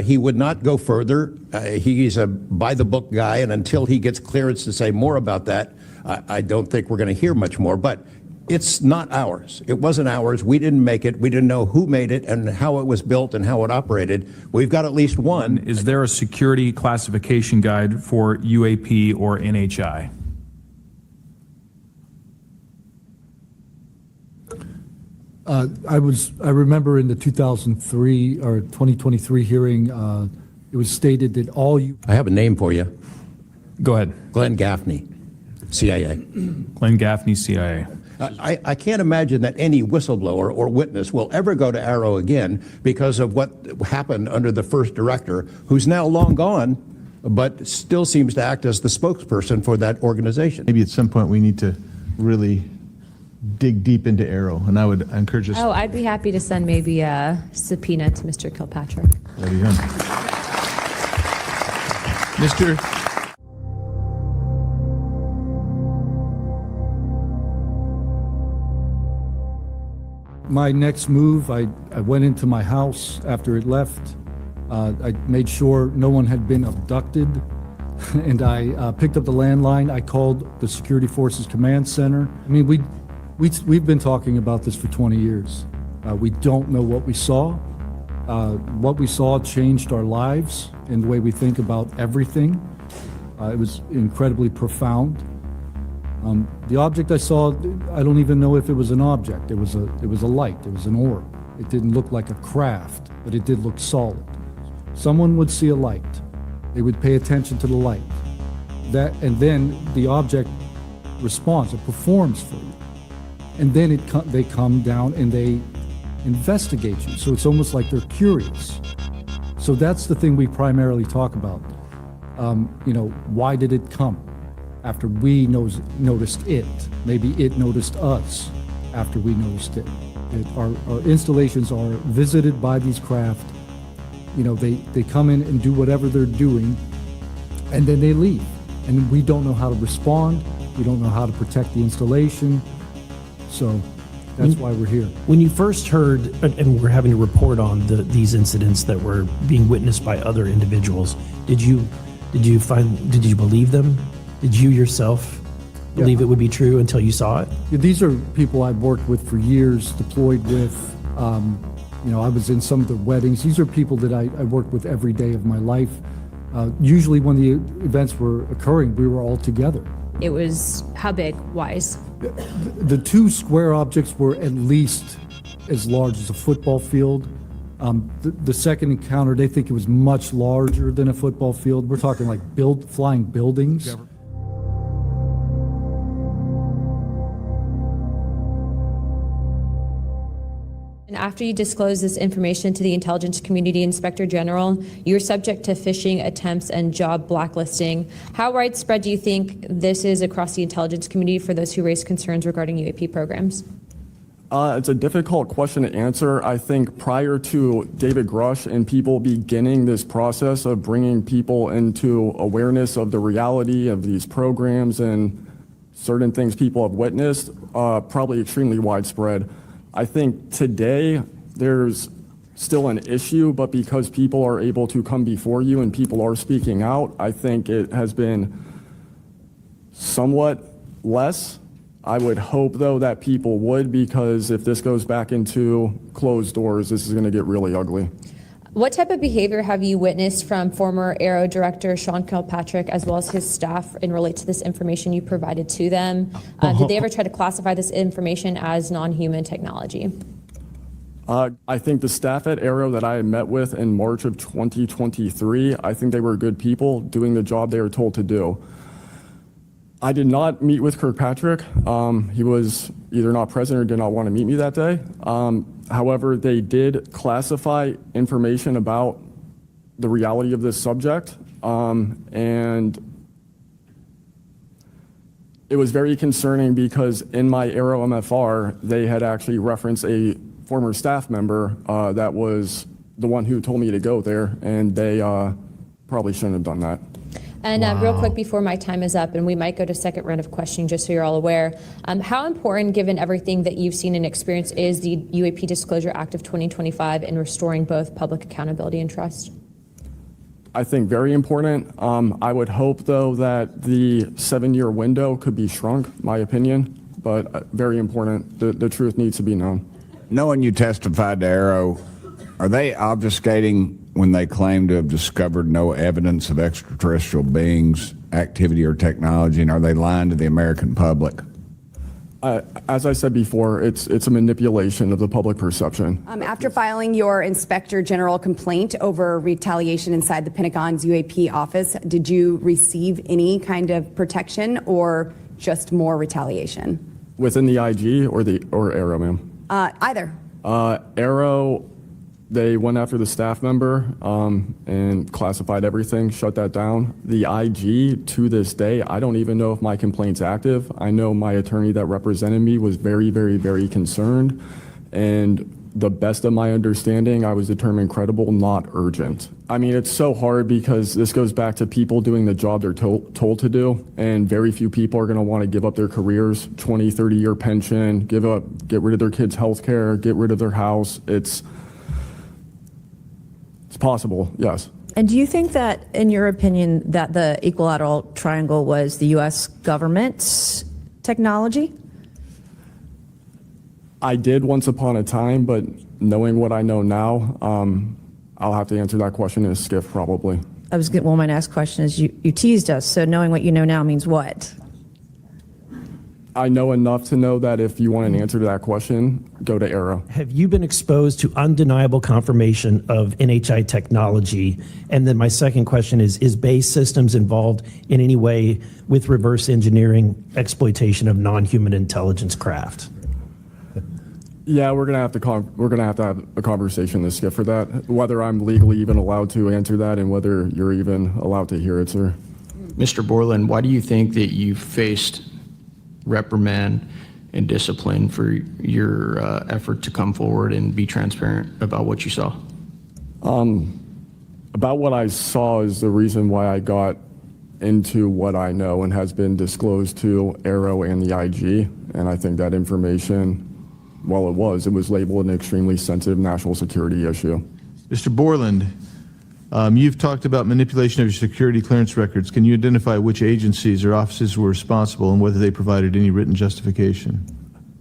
he would not go further. He's a by-the-book guy, and until he gets clearance to say more about that, I don't think we're going to hear much more. But it's not ours. It wasn't ours. We didn't make it. We didn't know who made it and how it was built and how it operated. We've got at least one. Is there a security classification guide for UAP or NHI? I remember in the 2003 or 2023 hearing, it was stated that all you. I have a name for you. Go ahead. Glenn Gaffney, CIA. Glenn Gaffney, CIA. I can't imagine that any whistleblower or witness will ever go to AARO again because of what happened under the first director, who's now long gone, but still seems to act as the spokesperson for that organization. Maybe at some point we need to really dig deep into AARO, and I would encourage us. Oh, I'd be happy to send maybe a subpoena to Mr. Kilpatrick. There you go. Mr. My next move, I went into my house after it left. I made sure no one had been abducted, and I picked up the landline. I called the Security Forces Command Center. I mean, we've been talking about this for 20 years. We don't know what we saw. What we saw changed our lives and the way we think about everything. It was incredibly profound. The object I saw, I don't even know if it was an object. It was a light. It was an orb. It didn't look like a craft, but it did look solid. Someone would see a light. They would pay attention to the light. And then the object responds. It performs for you. And then they come down and they investigate you. So it's almost like they're curious. So that's the thing we primarily talk about. Why did it come? After we noticed it. Maybe it noticed us after we noticed it. Our installations are visited by these craft. They come in and do whatever they're doing, and then they leave. And we don't know how to respond. We don't know how to protect the installation. So that's why we're here. When you first heard, and we're having to report on these incidents that were being witnessed by other individuals, did you believe them? Did you yourself believe it would be true until you saw it? Yeah, these are people I've worked with for years, deployed with. I was in some of the weddings. These are people that I worked with every day of my life. Usually when the events were occurring, we were all together. it was how big wise? The two square objects were at least as large as a football field. The second encounter, they think it was much larger than a football field. We're talking like flying buildings. And after you disclose this information to the intelligence community, Inspector General, you're subject to phishing attempts and job blacklisting. How widespread do you think this is across the intelligence community for those who raise concerns regarding UAP programs? It's a difficult question to answer. I think prior to David Grush and people beginning this process of bringing people into awareness of the reality of these programs and certain things people have witnessed, probably extremely widespread. I think today there's still an issue, but because people are able to come before you and people are speaking out, I think it has been somewhat less. I would hope, though, that people would, because if this goes back into closed doors, this is going to get really ugly. What type of behavior have you witnessed from former AARO Director Sean Kilpatrick as well as his staff in relate to this information you provided to them? Did they ever try to classify this information as non-human technology? I think the staff at AARO that I had met with in March of 2023, I think they were good people doing the job they were told to do. I did not meet with Kirkpatrick. He was either not present or did not want to meet me that day. However, they did classify information about the reality of this subject, and it was very concerning because in my AARO MFR, they had actually referenced a former staff member that was the one who told me to go there, and they probably shouldn't have done that. And real quick before my time is up, and we might go to second round of questioning just so you're all aware, how important, given everything that you've seen and experienced, is the UAP Disclosure Act of 2025 in restoring both public accountability and trust? I think very important. I would hope, though, that the 7-year window could be shrunk, my opinion, but very important. The truth needs to be known. Knowing you testified to AARO, are they obfuscating when they claim to have discovered no evidence of extraterrestrial beings, activity, or technology, and are they lying to the American public? As I said before, it's a manipulation of the public perception. After filing your Inspector General complaint over retaliation inside the Pentagon's UAP office, did you receive any kind of protection or just more retaliation? Within the IG or AARO, ma'am? Either. AARO, they went after the staff member and classified everything, shut that down. The IG, to this day, I don't even know if my complaint's active. I know my attorney that represented me was very, very, very concerned. And the best of my understanding, I was determined credible, not urgent. I mean, it's so hard because this goes back to people doing the job they're told to do. And very few people are going to want to give up their careers, 20, 30-year pension, get rid of their kids' health care, get rid of their house. It's possible, yes. And do you think that, in your opinion, that the equilateral triangle was the U.S. government's technology? I did once upon a time, but knowing what I know now, I'll have to answer that question in a SCIF probably. Well, my next question is, you teased us, so knowing what you know now means what? I know enough to know that if you want an answer to that question, go to AARO. Have you been exposed to undeniable confirmation of NHI technology? And then my second question is Base Systems involved in any way with reverse engineering exploitation of non-human intelligence craft? Yeah, we're gonna have to have a conversation this SCIF for that, whether I'm legally even allowed to answer that and whether you're even allowed to hear it, sir. Mr. Borland, why do you think that you faced reprimand and discipline for your effort to come forward and be transparent about what you saw? About what I saw is the reason why I got into what I know and has been disclosed to AARO and the IG. And I think that information, well, it was labeled an extremely sensitive national security issue. Mr. Borland, you've talked about manipulation of your security clearance records. Can you identify which agencies or offices were responsible and whether they provided any written justification?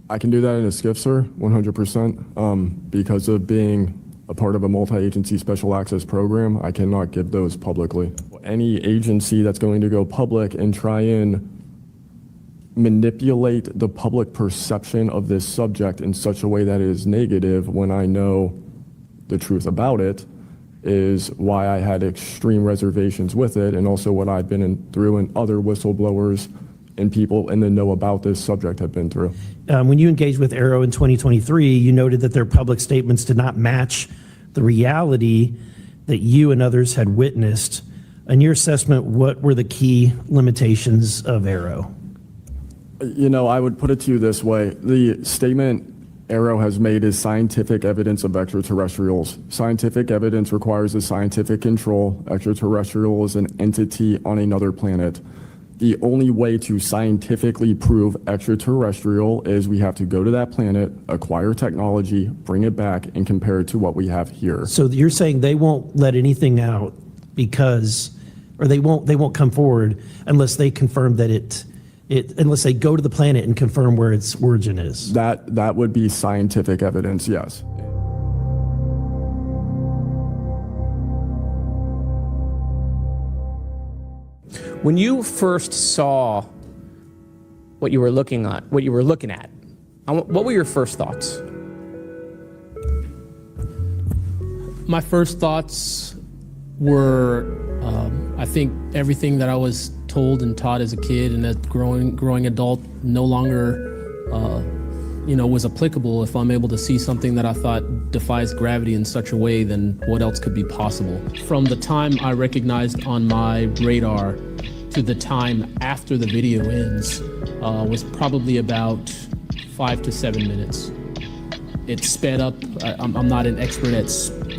I can do that in a SCIF, sir, 100%. Because of being a part of a multi-agency special access program, I cannot give those publicly. Any agency that's going to go public and try and manipulate the public perception of this subject in such a way that it is negative when I know the truth about it is why I had extreme reservations with it, and also what I've been through and other whistleblowers and people in the know about this subject have been through. When you engaged with AARO in 2023, you noted that their public statements did not match the reality that you and others had witnessed. In your assessment, what were the key limitations of AARO? You know, I would put it to you this way. The statement AARO has made is scientific evidence of extraterrestrials. Scientific evidence requires a scientific control. Extraterrestrial is an entity on another planet. The only way to scientifically prove extraterrestrial is we have to go to that planet, acquire technology, bring it back, and compare it to what we have here. So you're saying they won't let anything out because, or they won't come forward unless they confirm that unless they go to the planet and confirm where its origin is. That would be scientific evidence, yes. When you first saw what you were looking at, what were your first thoughts? My first thoughts were, I think everything that I was told and taught as a kid and as growing adult no longer, was applicable. If I'm able to see something that I thought defies gravity in such a way, then what else could be possible? From the time I recognized on my radar to the time after the video ends was probably about 5 to 7 minutes. It sped up. I'm not an expert at,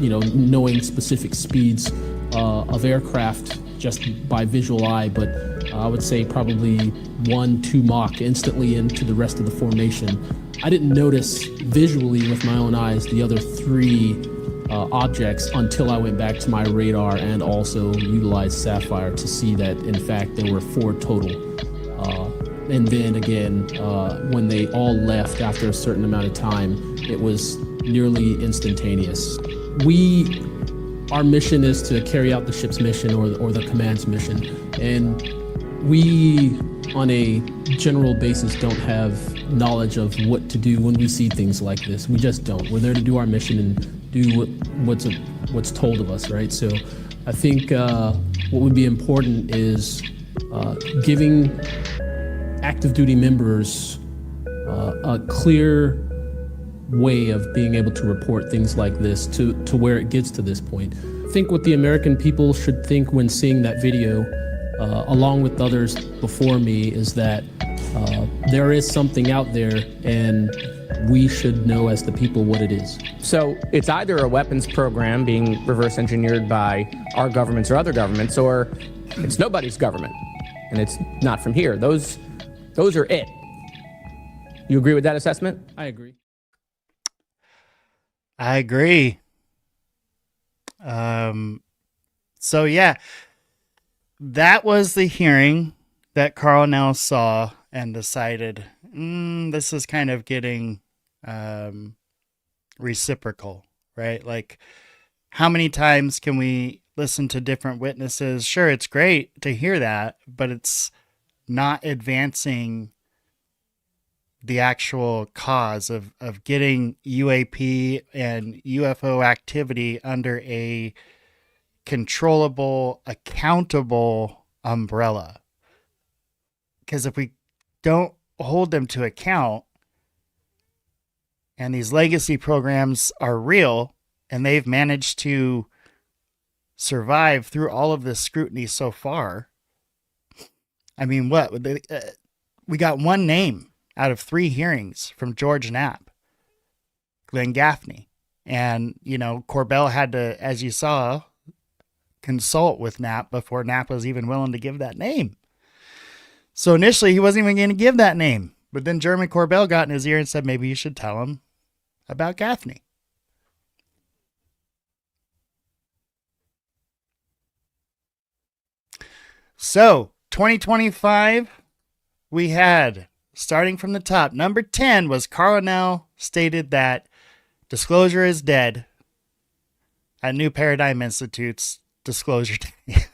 knowing specific speeds of aircraft just by visual eye, but I would say probably 1-2 Mach instantly into the rest of the formation. I didn't notice visually with my own eyes the other 3 objects until I went back to my radar and also utilized Sapphire to see that in fact there were 4 total. And then again, when they all left after a certain amount of time, it was nearly instantaneous. Our mission is to carry out the ship's mission or the command's mission, and we, on a general basis, don't have knowledge of what to do when we see things like this. We just don't. We're there to do our mission and do what's told of us, right? So I think what would be important is giving active duty members a clear way of being able to report things like this to where it gets to this point. I think what the American people should think when seeing that video, along with others before me, is that there is something out there and we should know as the people what it is. So it's either a weapons program being reverse engineered by our governments or other governments, or it's nobody's government and it's not from here. Those are it. You agree with that assessment? I agree. I agree. So yeah, that was the hearing that Carl now saw and decided, this is kind of getting reciprocal, right? Like, how many times can we listen to different witnesses? Sure, it's great to hear that, but it's not advancing the actual cause of getting UAP and UFO activity under a controllable, accountable umbrella. Because if we don't hold them to account, and these legacy programs are real, and they've managed to survive through all of this scrutiny so far. I mean, we got one name out of 3 hearings from George Knapp, Glenn Gaffney. And, Corbell had to, as you saw, consult with Knapp before Knapp was even willing to give that name. So initially, he wasn't even going to give that name. But then Jeremy Corbell got in his ear and said, maybe you should tell him about Gaffney. So, 2025, we had, starting from the top, number 10 was Carl stated that disclosure is dead at New Paradigm Institute's disclosure day.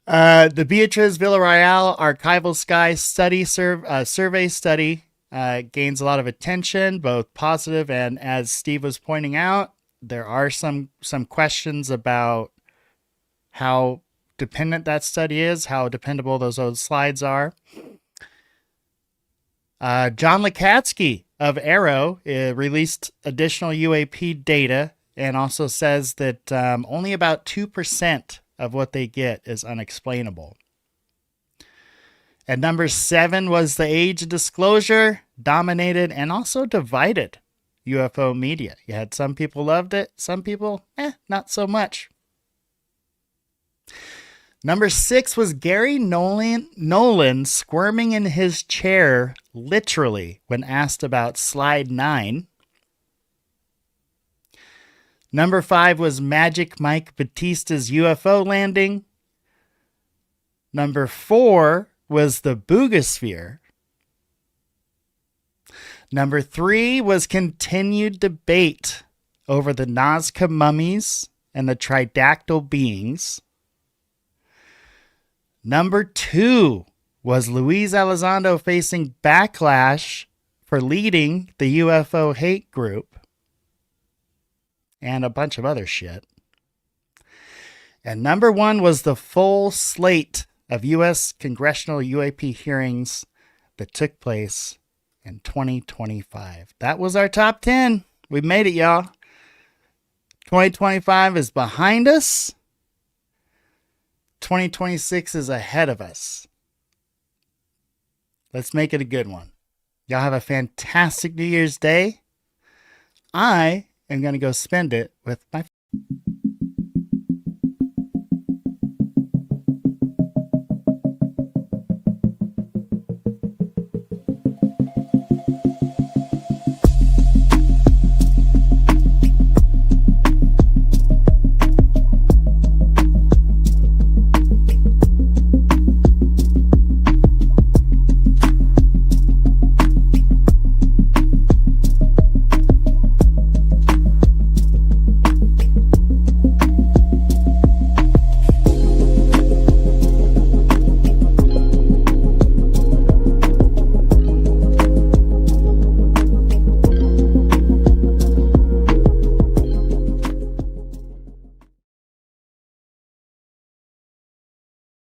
The Beatriz Villarreal Archival Sky survey study gains a lot of attention, both positive and, as Steve was pointing out, there are some questions about how dependent that study is, how dependable those old slides are. John Lakatsky of AARO released additional UAP data and also says that only about 2% of what they get is unexplainable. And number 7 was the age of disclosure, dominated and also divided UFO media. You had some people loved it, some people, not so much. Number 6 was Gary Nolan squirming in his chair, literally, when asked about slide 9. Number 5 was Magic Mike Batista's UFO landing. Number 4 was the Boogosphere. Number 3 was continued debate over the Nazca mummies and the tridactyl beings. Number 2 was Luis Elizondo facing backlash for leading the UFO hate group and a bunch of other shit. And number 1 was the full slate of U.S. congressional UAP hearings that took place in 2025. That was our top 10. We made it, y'all. 2025 is behind us. 2026 is ahead of us. Let's make it a good one. Y'all have a fantastic New Year's Day. I am going to go spend it with my